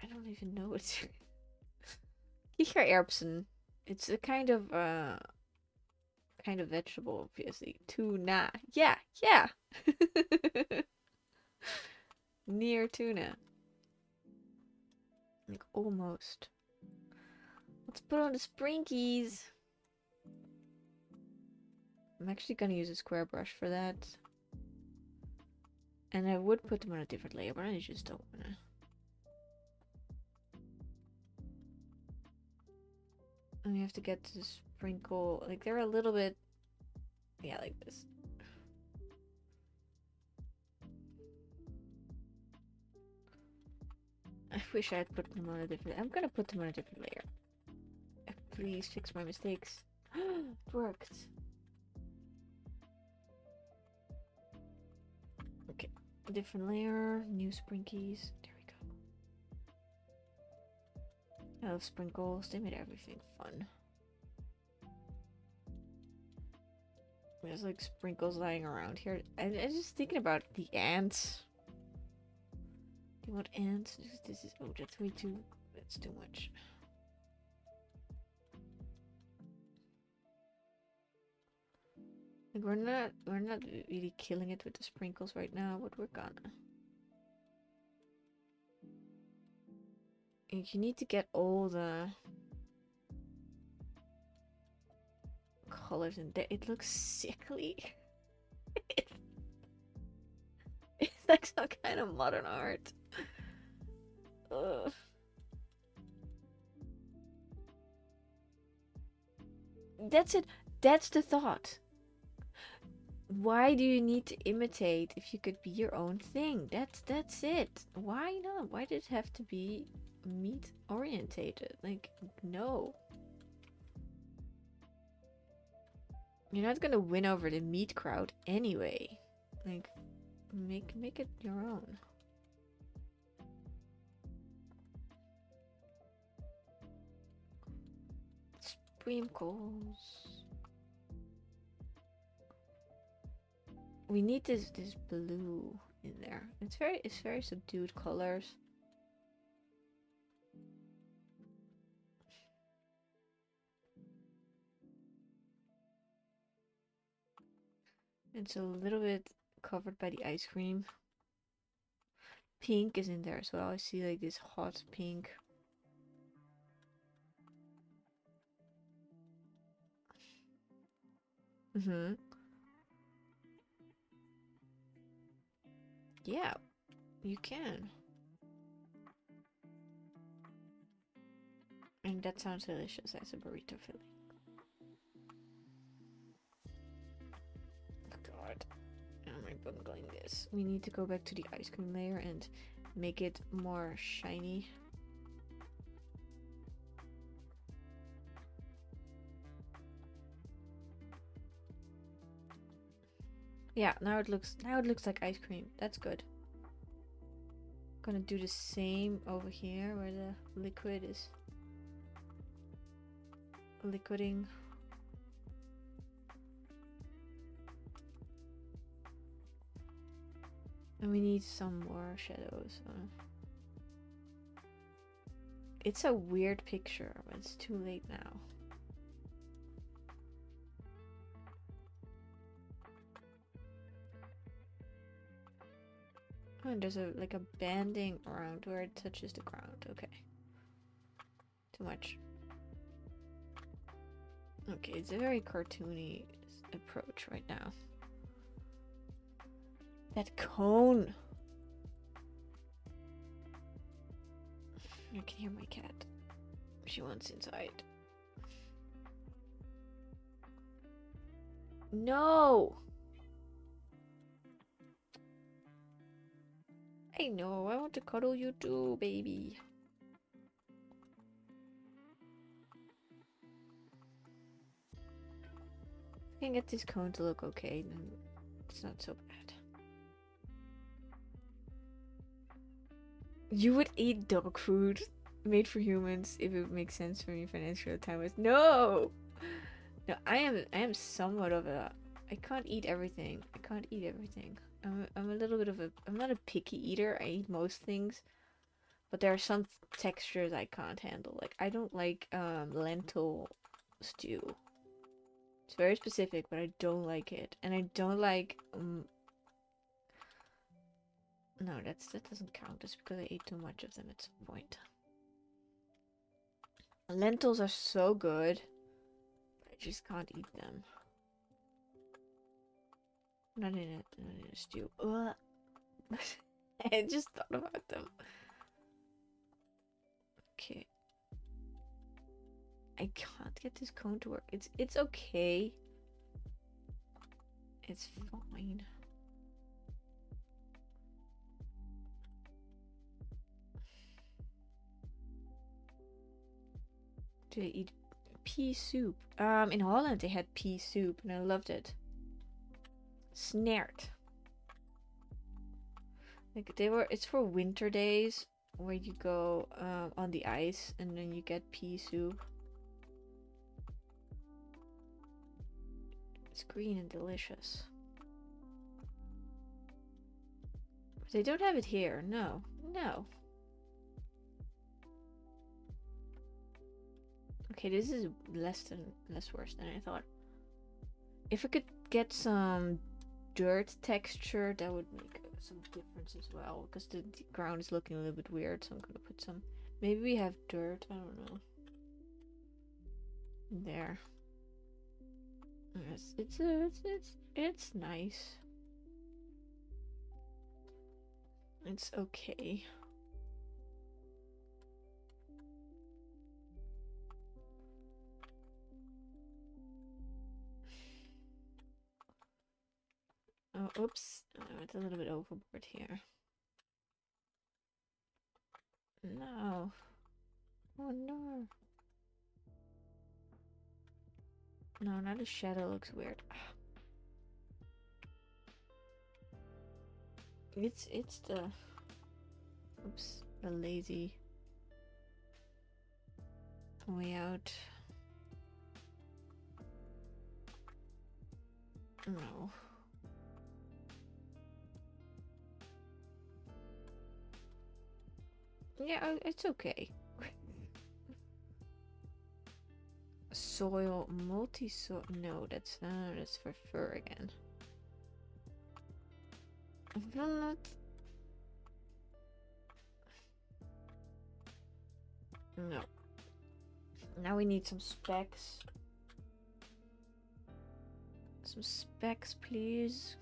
I don't even know what's Kichererbsen. It's a kind of vegetable, obviously. Tuna. Yeah, yeah. Near tuna. Like almost. Let's put on the sprinkies. I'm actually gonna use a square brush for that. And I would put them on a different layer, but I just don't wanna. And you have to get to sprinkle, like they're a little bit, yeah, like this. I wish I had put them on a different, I'm gonna put them on a different layer. Please fix my mistakes. It worked. Okay, different layer, new sprinkies. There we go. I love sprinkles, they made everything fun. There's like sprinkles lying around here. I'm just thinking about the ants. Do you want ants? This is, oh, that's way too, that's too much. Like we're not really killing it with the sprinkles right now, but we're gonna. And you need to get all the colors in there. It looks sickly. It's like some kind of modern art. Ugh. That's it. That's the thought. Why do you need to imitate if you could be your own thing? That's it. Why not? Why did it have to be meat orientated? Like, no. You're not gonna win over the meat crowd anyway. Like, make it your own. Sprinkles. We need this blue in there. It's very subdued colors. It's a little bit covered by the ice cream. Pink is in there as well. I see like this hot pink. Yeah, you can. And that sounds delicious as a burrito filling. God, am I bungling this? We need to go back to the ice cream layer and make it more shiny. Yeah, now it looks like ice cream. That's good. Gonna do the same over here where the liquid is liquiding. And we need some more shadows. It's a weird picture, but it's too late now. Oh, and there's like a banding around where it touches the ground. Okay. Too much. Okay, it's a very cartoony approach right now. That cone! I can hear my cat. She wants inside. No! I know, I want to cuddle you too, baby. If I can get this cone to look okay, then it's not so bad. You would eat dog food made for humans if it makes sense for me financially. Time was no! No, I am somewhat of a... I can't eat everything. I can't eat everything. I'm a little bit of a... I'm not a picky eater. I eat most things. But there are some textures I can't handle. Like, I don't like lentil stew. It's very specific, but I don't like it. And I don't like... No, that doesn't count. Just because I ate too much of them at some point. Lentils are so good. I just can't eat them. Not in a stew. Ugh. I just thought about them. Okay. I can't get this cone to work. It's okay. It's fine. Do I eat pea soup? In Holland they had pea soup and I loved it. Snared. Like it's for winter days where you go on the ice and then you get pea soup. It's green and delicious. But they don't have it here. No. No. Okay, this is less worse than I thought. If I could get some dirt texture, that would make some difference as well. Because the ground is looking a little bit weird, so I'm gonna put some. Maybe we have dirt. I don't know. There. Yes, it's nice. It's okay. Oh, oops. I went a little bit overboard here. No. Oh no. No, now the shadow looks weird. It's the... Oops. The lazy way out. No. Yeah, it's okay. Soil, multi-soil. No, that's for fur again. Not. No. Now we need some specs. Some specs, please.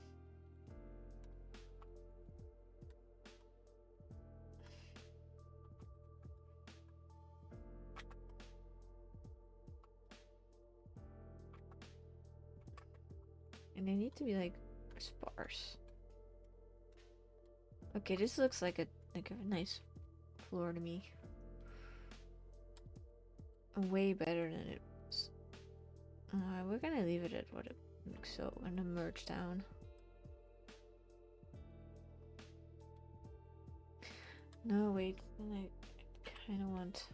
And they need to be like sparse. Okay, this looks like a nice floor to me. Way better than it was. We're gonna leave it at what it looks so and then merge down. No, wait, I kinda want...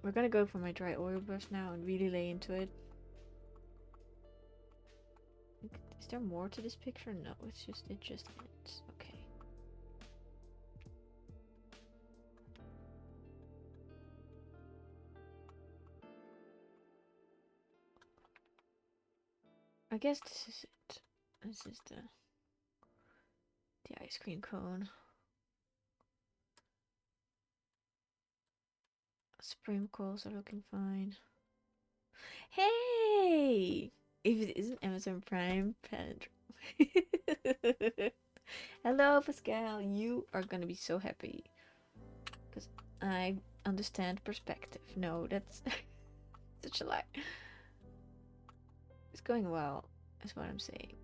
We're gonna go for my dry oil brush now and really lay into it. Look at this there more to this picture? No, it just ends. Okay. I guess this is it. This is the ice cream cone. Sprinkles are looking fine. Hey! If it isn't Amazon Prime, Pedro. Hello, Pascal. You are gonna be so happy. Because I understand perspective. No, that's such a lie. It's going well, is what I'm saying.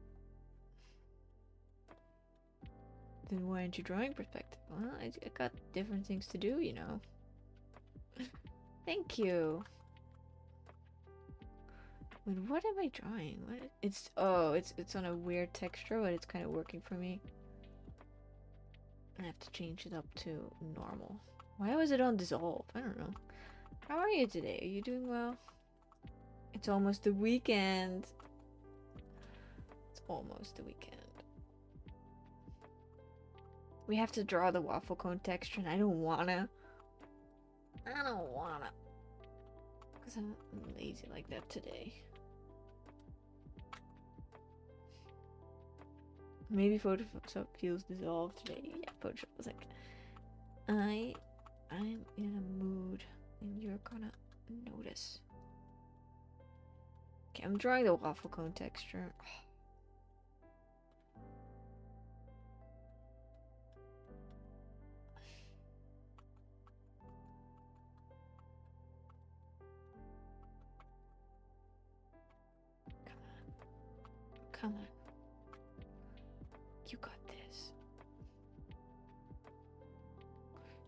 Then why aren't you drawing perspective? Well, I got different things to do, you know. Thank you. Wait, what am I drawing? What? It's on a weird texture, but it's kind of working for me. I have to change it up to normal. Why was it on dissolve? I don't know. How are you today? Are you doing well? It's almost the weekend. It's almost the weekend. We have to draw the waffle cone texture, and I don't wanna. Because I'm lazy like that today. Maybe Photoshop feels dissolved today. Yeah, Photoshop was like, I'm in a mood, and you're gonna notice. Okay, I'm drawing the waffle cone texture. Come on. You got this.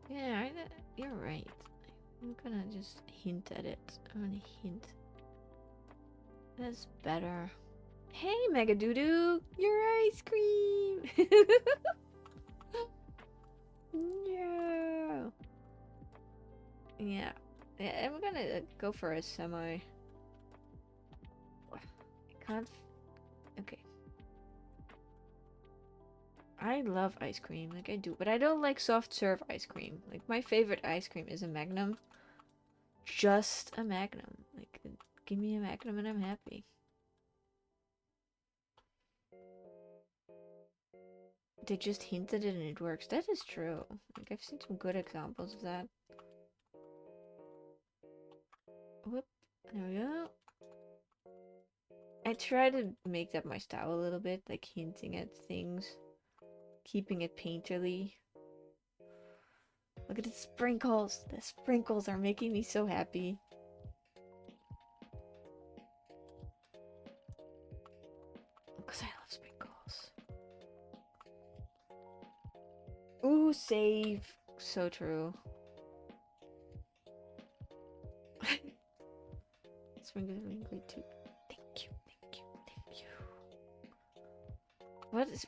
Yeah, you're right. I'm gonna just hint at it. I'm gonna hint. That's better. Hey, Mega Doodoo! Your ice cream! No! Yeah. Yeah, I'm gonna go for a semi. I can't. Okay. I love ice cream, like I do, but I don't like soft serve ice cream. Like my favorite ice cream is a Magnum. Just a Magnum. Like give me a Magnum and I'm happy. They just hinted it and it works. That is true. Like I've seen some good examples of that. Whoop. There we go. I try to make that my style a little bit, like hinting at things, keeping it painterly. Look at the sprinkles. The sprinkles are making me so happy. Because I love sprinkles. Ooh, save. So true. Sprinkles are doing great too. Thank you, thank you, thank you.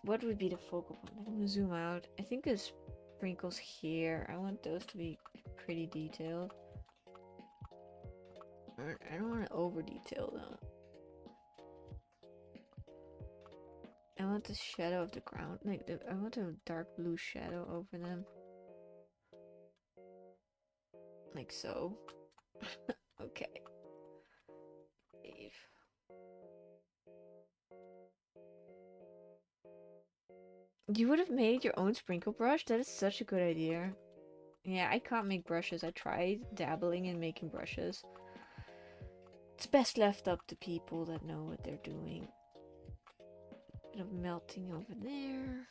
What would be the focal point? I'm gonna zoom out. I think the sprinkles here. I want those to be pretty detailed. I don't want to over detail them. I want the shadow of the ground, like I want a dark blue shadow over them, like so. Okay. Save. You would have made your own sprinkle brush? That is such a good idea. Yeah, I can't make brushes. I tried dabbling in making brushes. It's best left up to people that know what they're doing. Bit of melting over there.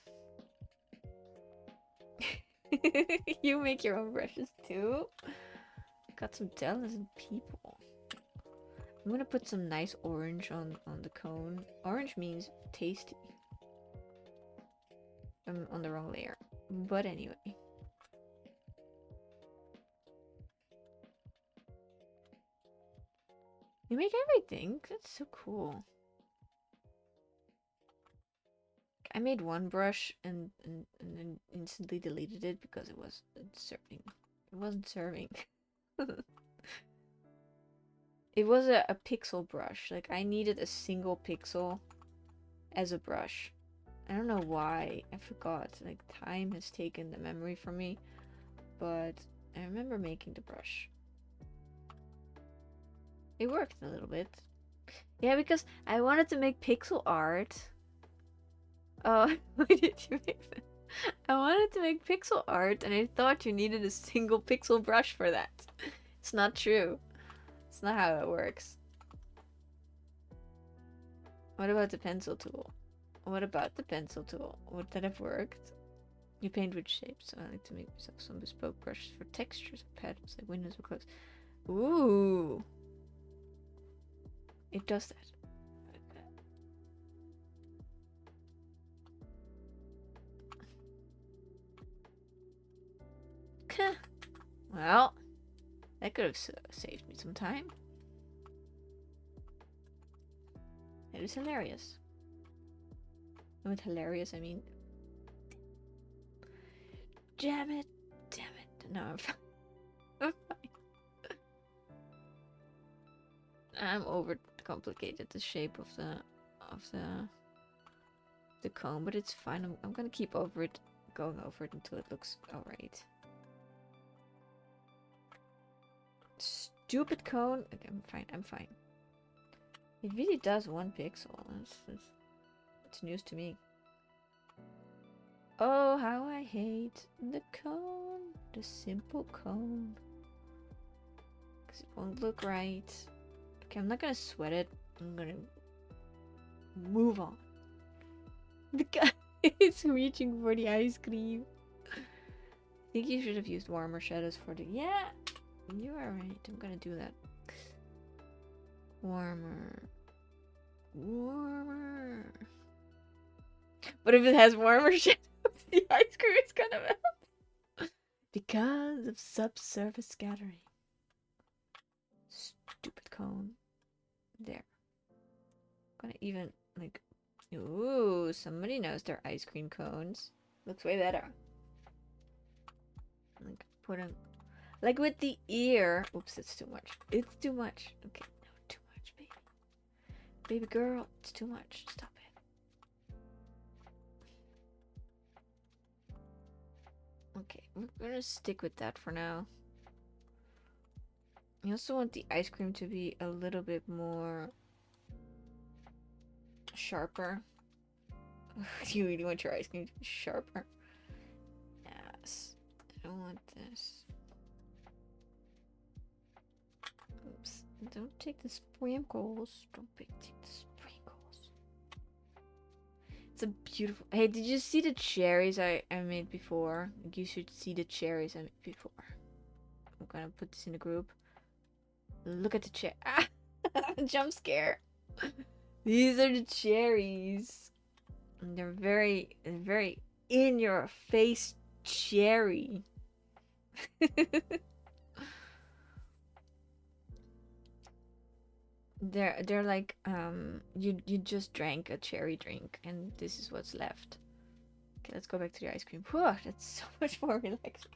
You make your own brushes too? Got some talented people. I'm gonna put some nice orange on the cone. Orange means tasty. I'm on the wrong layer. But anyway. You make everything? That's so cool. I made one brush and then instantly deleted it because it wasn't serving. It wasn't serving. It was a pixel brush. Like I needed a single pixel as a brush. I don't know why. I forgot. Like, time has taken the memory from me. But I remember making the brush. It worked a little bit. Yeah, because I wanted to make pixel art. Oh, why did you make that? I wanted to make pixel art, and I thought you needed a single pixel brush for that. It's not true. It's not how it works. What about the pencil tool? What about the pencil tool? Would that have worked? You paint with shapes, so I like to make myself some bespoke brushes for textures of patterns like windows or clothes. Ooh! It does that. Well, that could have saved me some time. It is hilarious. And with hilarious, I mean... Damn it! Damn it! No, I'm fine. I'm fine. I'm overcomplicated the shape of the comb, but it's fine. I'm gonna keep going over it until it looks alright. Stupid cone. Okay, I'm fine. I'm fine. It really does 1 pixel. It's news to me. Oh, how I hate the cone. The simple cone. Because it won't look right. Okay, I'm not gonna sweat it. I'm gonna move on. The guy is reaching for the ice cream. I think you should have used warmer shadows for the... Yeah! You are right. I'm gonna do that. Warmer. Warmer. But if it has warmer shadows, the ice cream is gonna melt. Because of subsurface scattering. Stupid cone. There. I'm gonna even, like... Ooh, somebody knows their ice cream cones. Looks way better. Like, put them... Like with the ear. Oops, it's too much. It's too much. Okay, no, too much, baby. Baby girl, it's too much. Stop it. Okay, we're gonna stick with that for now. You also want the ice cream to be a little bit more sharper. Do you really want your ice cream to be sharper? Yes. I don't want this. Oops. Don't take the sprinkles. Don't take the sprinkles. It's a beautiful... Hey, did you see the cherries I made before? You should see the cherries I made before. I'm gonna put this in the group. Look at the cherry. Ah! Jump scare. These are the cherries. And they're very in your face cherry. They're like you just drank a cherry drink and this is what's left. Okay, let's go back to the ice cream. Whew, that's so much more relaxing.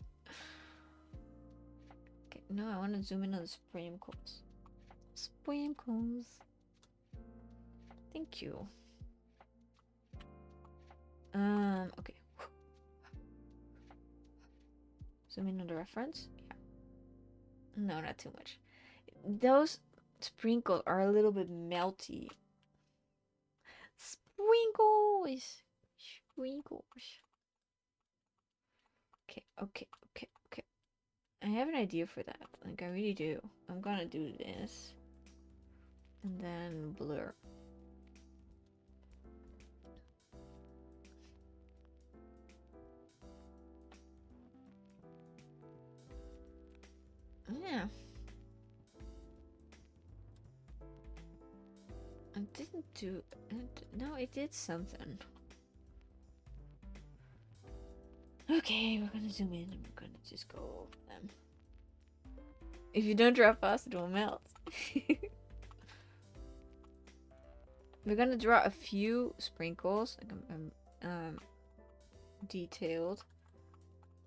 Okay, no, I want to zoom in on the sprinkles. Sprinkles. Thank you. Okay. Zoom in on the reference. Yeah. No, not too much. Those sprinkles are a little bit melty. Sprinkles. Sprinkles. Okay, okay, okay, okay. I have an idea for that. Like, I really do. I'm gonna do this. And then blur. Yeah. I didn't do it. No, it did something. Okay, we're gonna zoom in and we're gonna just go over them. If you don't draw fast, it will melt. We're gonna draw a few sprinkles, like detailed,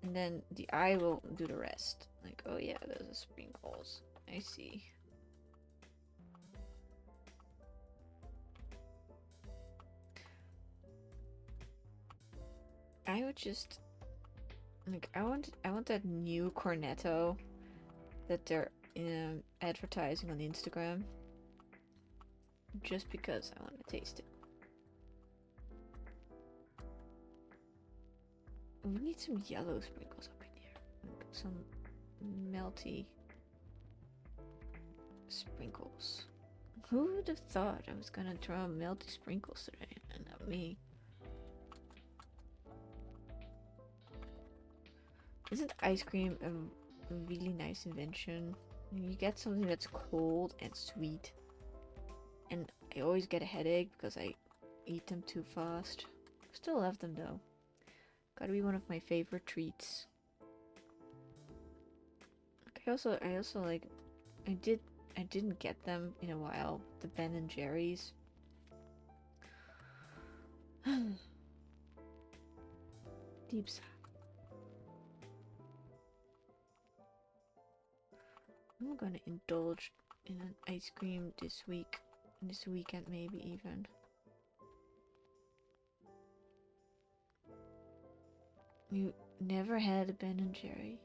and then the eye will do the rest. Like, oh yeah, those are sprinkles. I see. I would just like I want that new cornetto that they're advertising on Instagram. Just because I want to taste it. We need some yellow sprinkles up in here. Like some melty sprinkles. Who would have thought I was gonna draw melty sprinkles today and not me? Isn't ice cream a really nice invention? You get something that's cold and sweet. And I always get a headache because I eat them too fast. Still love them though. Gotta be one of my favorite treats. I also like I didn't get them in a while. The Ben and Jerry's. Deep sigh. I'm gonna indulge in an ice cream this weekend maybe even. You never had a Ben and Jerry?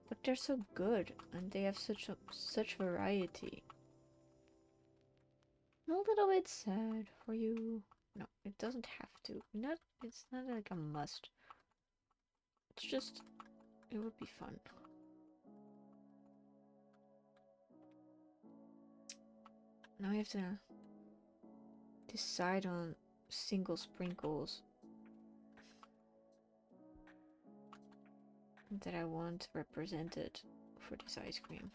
But they're so good and they have such variety. I'm a little bit sad for you. No, it doesn't have to. It's not like a must. It's just it would be fun. Now I have to decide on single sprinkles that I want represented for this ice cream.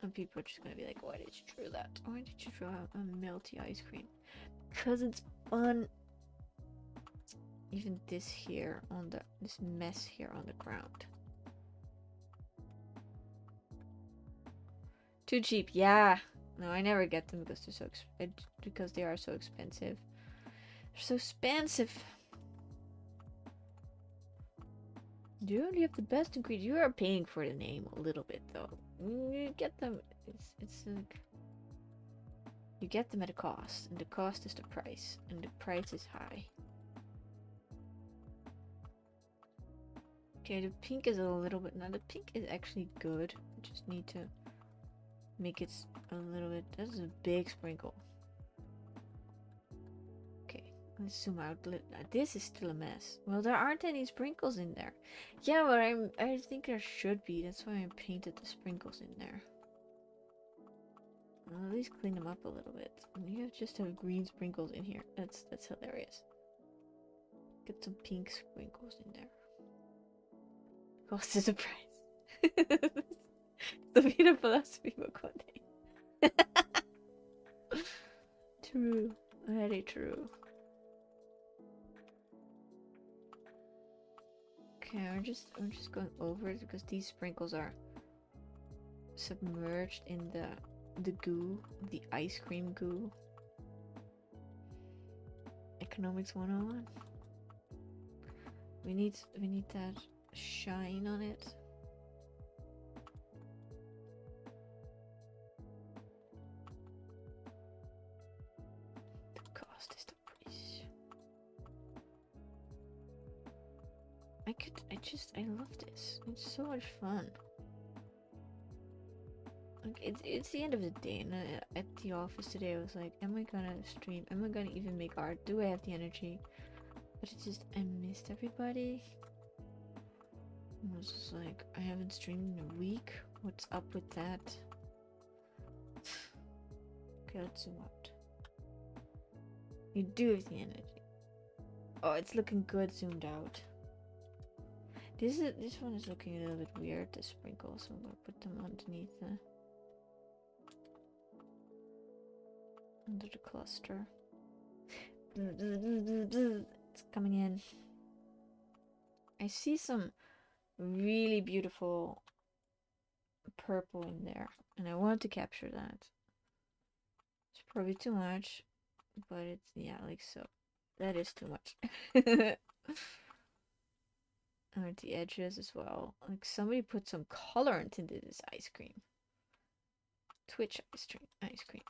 And people are just gonna be like, why did you draw that? Why did you draw a melty ice cream? Because it's fun. Even this mess here on the ground. Too cheap, yeah. No, I never get them because they are so expensive. They're so expensive. You only have the best ingredient. You are paying for the name a little bit though. You get them. It's like you get them at a cost, and the cost is the price, and the price is high. Okay, the pink is a little bit. Now the pink is actually good. I just need to make it a little bit. That's a big sprinkle. Okay, let's zoom out. This is still a mess. Well, there aren't any sprinkles in there. Yeah, but I think there should be. That's why I painted the sprinkles in there. I'll at least clean them up a little bit. And you just have green sprinkles in here. That's hilarious. Get some pink sprinkles in there. Cost is a price. The peanut philosophy book one day. True. Very true. Okay, I'm just going over it because these sprinkles are submerged in the goo, the ice cream goo. Economics 101. We need that shine on it. The cost is the price. I love this. It's so much fun. Like it's the end of the day, and at the office today I was like, am I gonna stream? Am I gonna even make art? Do I have the energy? But it's just I missed everybody. I was just like, I haven't streamed in a week. What's up with that? Okay, let's zoom out. You do have the energy. Oh, it's looking good zoomed out. This one is looking a little bit weird, the sprinkles, so I'm gonna put them underneath under the cluster. It's coming in. I see some really beautiful purple in there, and I want to capture that. It's probably too much, but it's, yeah, like so. That is too much. And at the edges as well. Like somebody put some colorant into this ice cream. Twitch ice cream.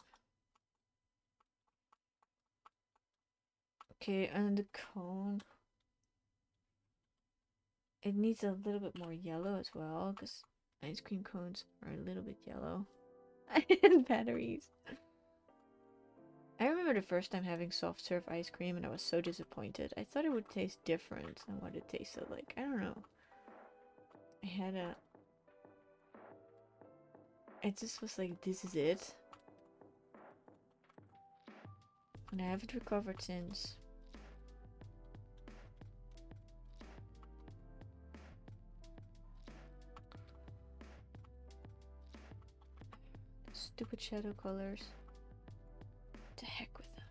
Okay, and the cone. It needs a little bit more yellow as well, because ice cream cones are a little bit yellow. And batteries. I remember the first time having soft serve ice cream and I was so disappointed. I thought it would taste different than what it tasted like. I don't know. I had a... It just was like, this is it. And I haven't recovered since. Stupid shadow colors. To heck with them.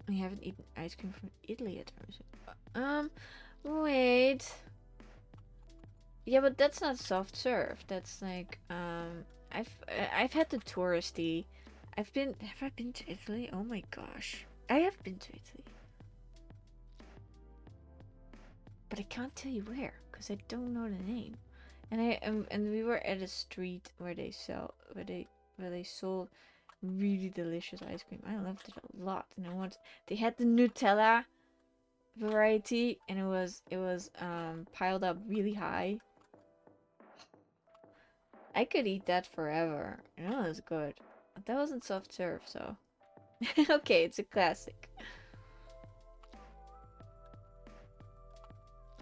I haven't eaten ice cream from Italy yet. Wait. Yeah, but that's not soft serve. That's like, I've had the touristy. Have I been to Italy? Oh my gosh. I have been to Italy. But I can't tell you where, because I don't know the name. And we were at a street where they sold really delicious ice cream. I loved it a lot. And they had the Nutella variety, and it was piled up really high. I could eat that forever. You know, it was good. But that wasn't soft serve, so okay, it's a classic.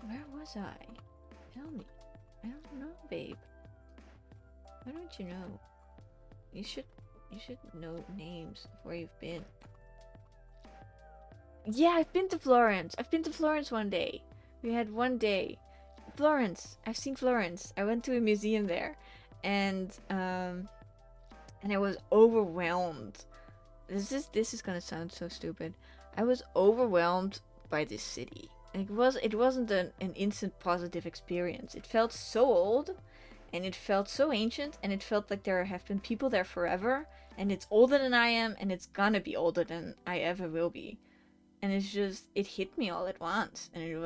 Where was I? Tell me. I don't know, babe. Why don't you know? You should know names of where you've been. Yeah, I've been to Florence. I've been to Florence one day. We had one day. Florence. I've seen Florence. I went to a museum there, and I was overwhelmed. This is gonna sound so stupid. I was overwhelmed by this city. It wasn't an instant positive experience. It felt so old, and it felt so ancient, and it felt like there have been people there forever, and it's older than I am, and it's gonna be older than I ever will be. And it hit me all at once, and I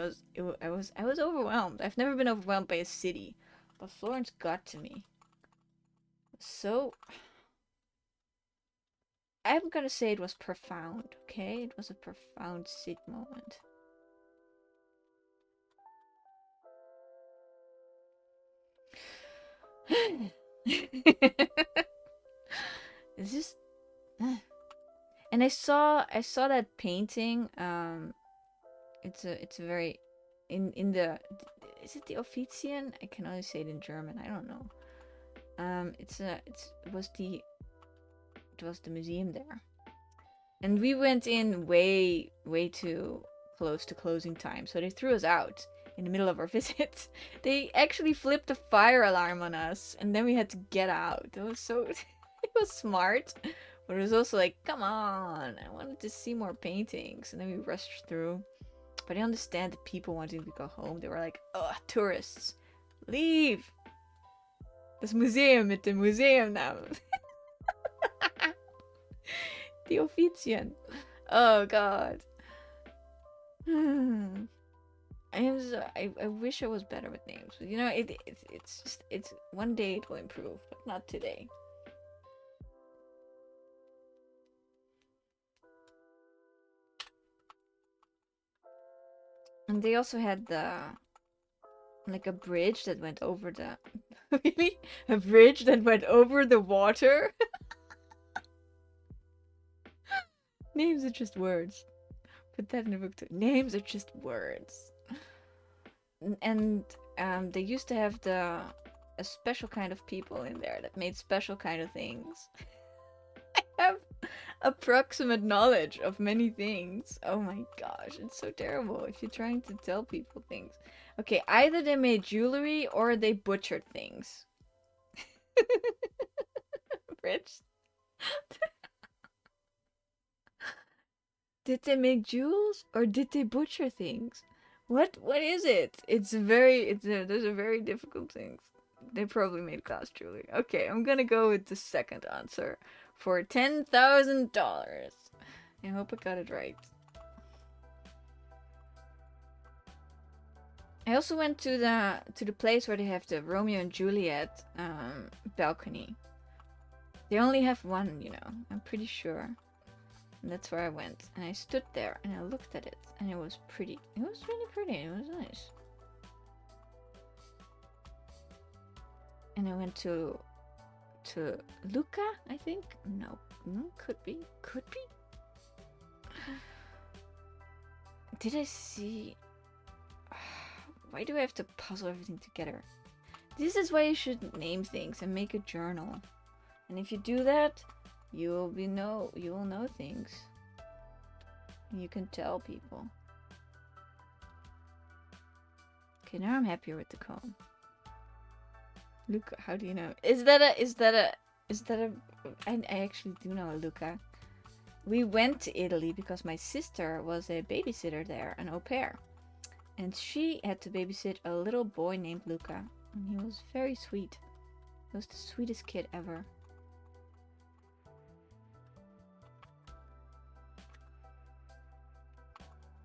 was overwhelmed. I've never been overwhelmed by a city, but Florence got to me. So I'm gonna say it was profound, okay? It was a profound sit moment. Is this and I saw that painting. It's a very in the is it the Offizien? I can only say it in German. I don't know. It was the museum there, and we went in way too close to closing time, so they threw us out in the middle of our visit. They actually flipped a fire alarm on us, and then we had to get out. It was so it was smart, but it was also like, come on, I wanted to see more paintings, and then we rushed through. But I understand the people wanting to go home. They were like, "Oh, tourists, leave! Das Museum mit dem Museumnamen." The Offizien. Oh God. I wish I was better with names. But, you know, it's one day it will improve, but not today. And they also had like a bridge that went over the really a bridge that went over the water. Names are just words. Put that in a book too. Names are just words. And they used to have a special kind of people in there that made special kind of things. I have approximate knowledge of many things. Oh my gosh, it's so terrible if you're trying to tell people things. Okay, either they made jewelry or they butchered things. Rich. Did they make jewels or did they butcher things? What is it? Those are very difficult things. They probably made glass jewelry. Okay, I'm gonna go with the second answer for $10,000. I hope I got it right. I also went to the place where they have the Romeo and Juliet balcony. They only have one, you know. I'm pretty sure. And that's where I went. And I stood there and I looked at it. And it was pretty. It was really pretty. It was nice. And I went to Luca, I think? No. Could be. Could be? Did I see... Why do I have to puzzle everything together? This is why you should name things and make a journal. And if you do that, you will know things. And you can tell people. Okay, now I'm happier with the cone. Luca, how do you know? I actually do know a Luca. We went to Italy because my sister was a babysitter there, an au pair. And she had to babysit a little boy named Luca. And he was very sweet. He was the sweetest kid ever.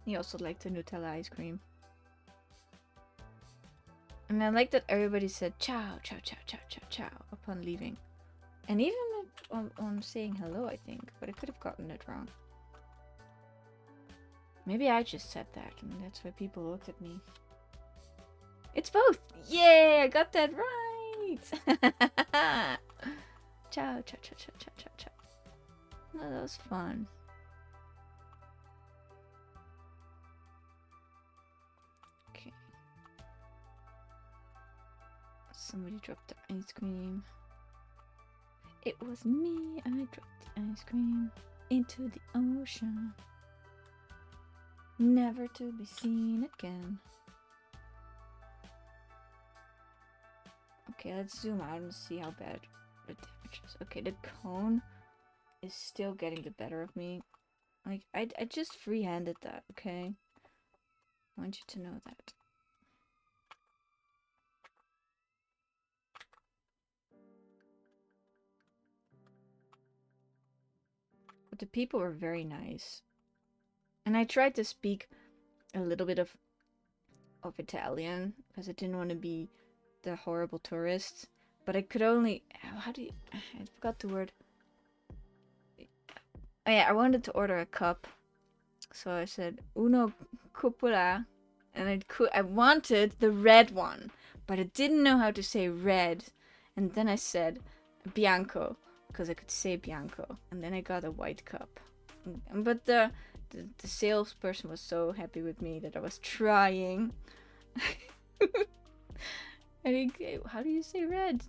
He also liked the Nutella ice cream. And I like that everybody said ciao, ciao, ciao, ciao, ciao, ciao upon leaving. And even on saying hello, I think. But I could have gotten it wrong. Maybe I just said that, and that's why people looked at me. It's both! Yay! I got that right! Ciao, ciao, ciao, ciao, ciao, ciao, ciao. No, that was fun. Okay. Somebody dropped the ice cream. It was me. I dropped the ice cream into the ocean. Never to be seen again. Okay, let's zoom out and see how bad the damage is. Okay, the cone is still getting the better of me. Like, I just free-handed that, okay? I want you to know that. But the people were very nice. And I tried to speak a little bit of Italian because I didn't want to be the horrible tourist. But I could only... How do you... I forgot the word. Oh yeah, I wanted to order a cup. So I said, uno cupola. And I wanted the red one. But I didn't know how to say red. And then I said bianco. Because I could say bianco. And then I got a white cup. But the salesperson was so happy with me that I was trying. I think, how do you say red?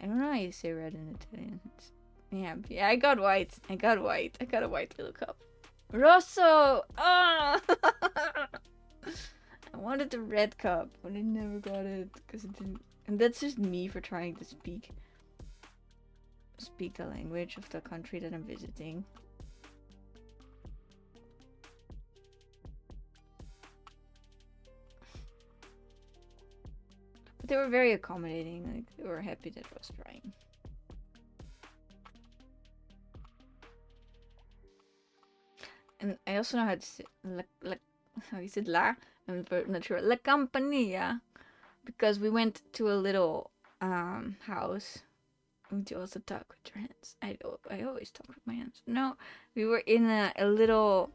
I don't know how you say red in Italian. Yeah, I got white. I got a white little cup. Rosso! Ah! I wanted the red cup, but I never got it because it didn't. And that's just me for trying to speak the language of the country that I'm visiting. But they were very accommodating. Like, they were happy that I was trying. And I also know how to say how you said la. I'm not sure. La Campanilla, because we went to a little house. Would you also talk with your hands? I always talk with my hands. No, we were in a little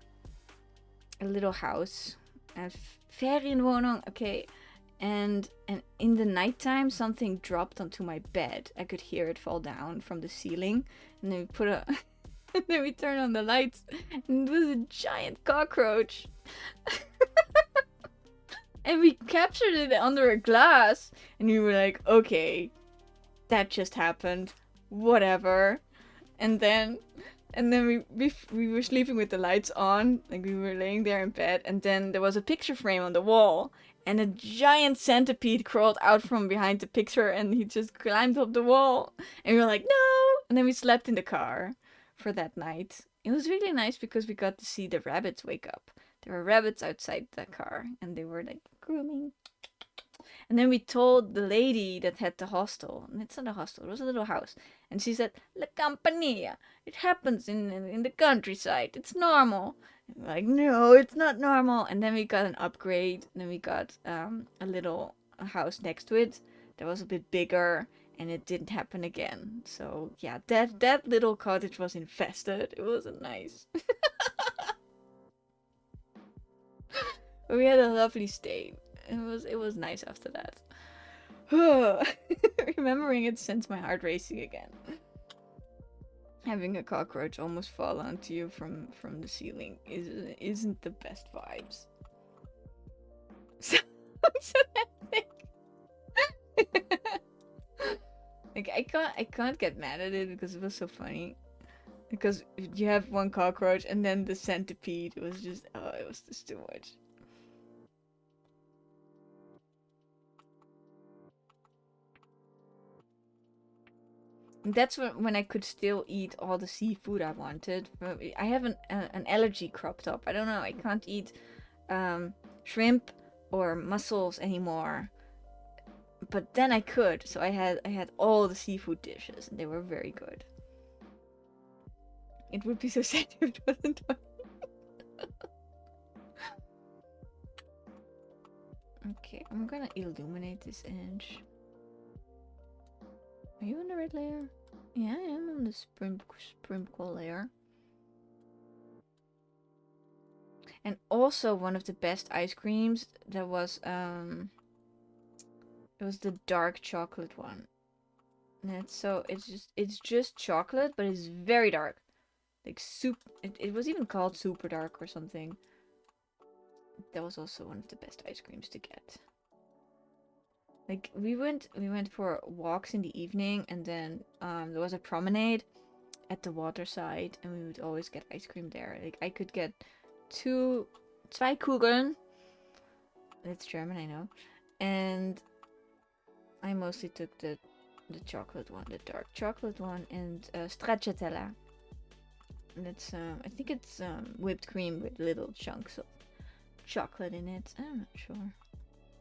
house, a Ferienwohnung. Okay, and in the nighttime something dropped onto my bed. I could hear it fall down from the ceiling, and then we put a and then we turned on the lights, and it was a giant cockroach. And we captured it under a glass, and we were like, okay, that just happened, whatever. And then we were sleeping with the lights on, like we were laying there in bed, and then there was a picture frame on the wall, and a giant centipede crawled out from behind the picture, and he just climbed up the wall, and we were like, no. And then we slept in the car for that night. It was really nice because we got to see the rabbits wake up. There were rabbits outside the car, and they were like grooming. And then we told the lady that had the hostel, and it's not a hostel, it was a little house, and she said, La Campanilla, it happens in the countryside, it's normal. And we're like, no, it's not normal. And then we got an upgrade, and then we got a little house next to it that was a bit bigger, and it didn't happen again. So yeah, that little cottage was infested. It wasn't nice. We had a lovely stay. It was nice after that. Remembering it sends my heart racing again. Having a cockroach almost fall onto you from the ceiling isn't the best vibes. So like I can't get mad at it because it was so funny. Because you have one cockroach and then the centipede. It was just it was just too much. And that's when I could still eat all the seafood I wanted. I have an allergy cropped up. I don't know. I can't eat shrimp or mussels anymore. But then I could, so I had all the seafood dishes, and they were very good. It would be so sad if it wasn't. Okay, I'm gonna illuminate this edge. Are you on the red layer? Yeah, I am on the sprinkle layer. And also one of the best ice creams that was it was the dark chocolate one. And it's just chocolate, but it's very dark. Like it was even called super dark or something. That was also one of the best ice creams to get. Like we went for walks in the evening, and then there was a promenade at the waterside, and we would always get ice cream there. Like I could get zwei Kugeln. It's German, I know. And I mostly took the chocolate one, the dark chocolate one, and stracciatella. And it's I think it's whipped cream with little chunks of chocolate in it. I'm not sure.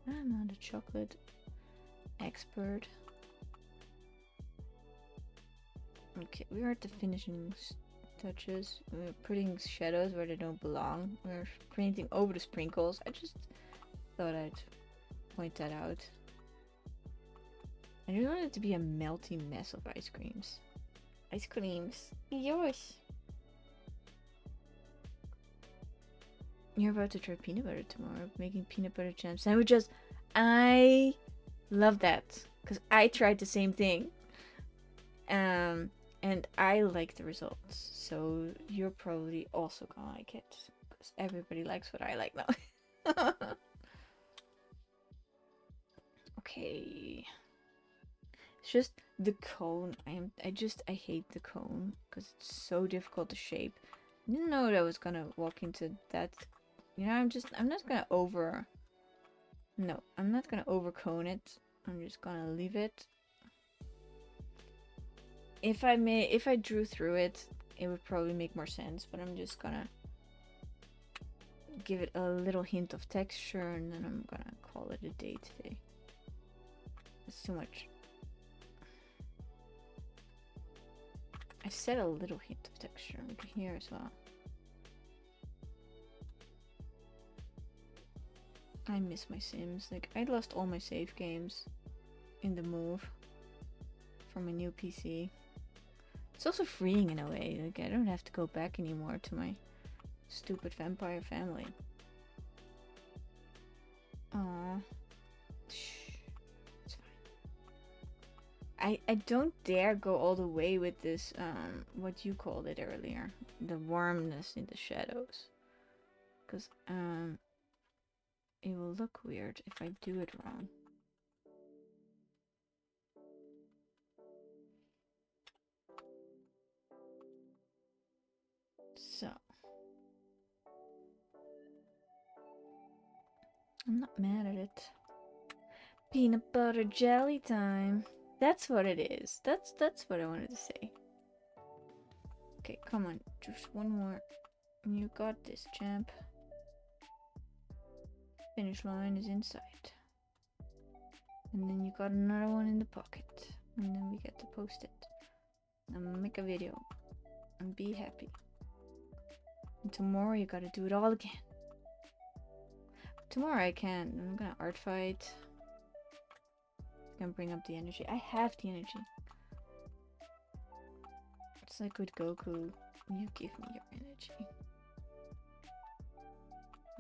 I'm not a chocolate expert. Okay, we are at the finishing touches. We're putting shadows where they don't belong. We're painting over the sprinkles. I just thought I'd point that out. I just want it to be a melty mess of ice creams. Ice creams. Yosh. You're about to try peanut butter tomorrow. Making peanut butter jam sandwiches. I love that. Because I tried the same thing. And I like the results. So you're probably also gonna like it. Because everybody likes what I like now. Okay. It's just the cone. I hate the cone because it's so difficult to shape. I didn't know that I was gonna walk into that. You know, I'm not gonna No, I'm not gonna over cone it. I'm just gonna leave it. If I drew through it, it would probably make more sense. But I'm just gonna give it a little hint of texture, and then I'm gonna call it a day today. It's too much. I said a little hint of texture over here as well. I miss my Sims. Like, I lost all my save games in the move from my new PC. It's also freeing in a way. Like, I don't have to go back anymore to my stupid vampire family. Aww. It's fine. I don't dare go all the way with this, what you called it earlier. The warmness in the shadows. Because, it will look weird if I do it wrong. So. I'm not mad at it. Peanut butter jelly time. That's what it is. That's what I wanted to say. Okay, come on. Just one more. You got this, champ. Finish line is inside. And then you got another one in the pocket. And then we get to post it. And make a video. And be happy. And tomorrow you gotta do it all again. Tomorrow I can. I'm gonna art fight. Can bring up the energy. I have the energy. It's like with Goku. You give me your energy.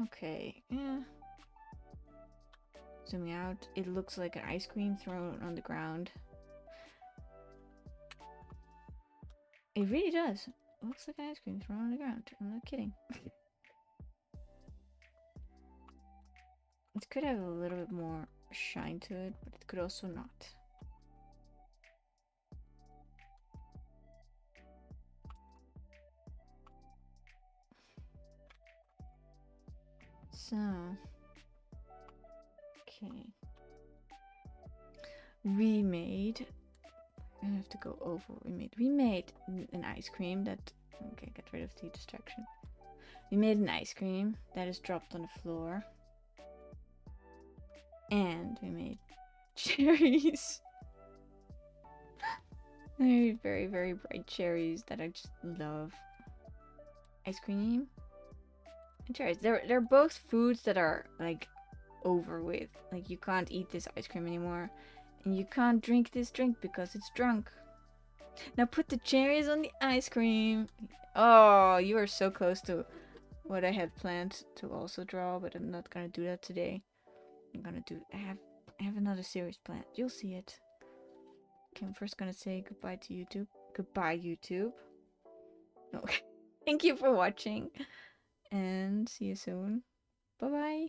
Okay, yeah. Zooming out, it looks like an ice cream thrown on the ground. It really does. It looks like ice cream thrown on the ground. I'm not kidding. It could have a little bit more shine to it, but it could also not. So, okay. We made. I have to go over what we made. We made an ice cream that. Okay, get rid of the distraction. We made an ice cream that is dropped on the floor. And we made cherries. Very, very, very bright cherries that I just love. Ice cream and cherries. They're both foods that are like over with. Like you can't eat this ice cream anymore. And you can't drink this drink because it's drunk. Now put the cherries on the ice cream. Oh, you are so close to what I had planned to also draw, but I'm not gonna do that today. I have another series planned. You'll see it. Okay, I'm first gonna say goodbye to YouTube. Goodbye, YouTube. Okay. Thank you for watching. And see you soon. Bye bye.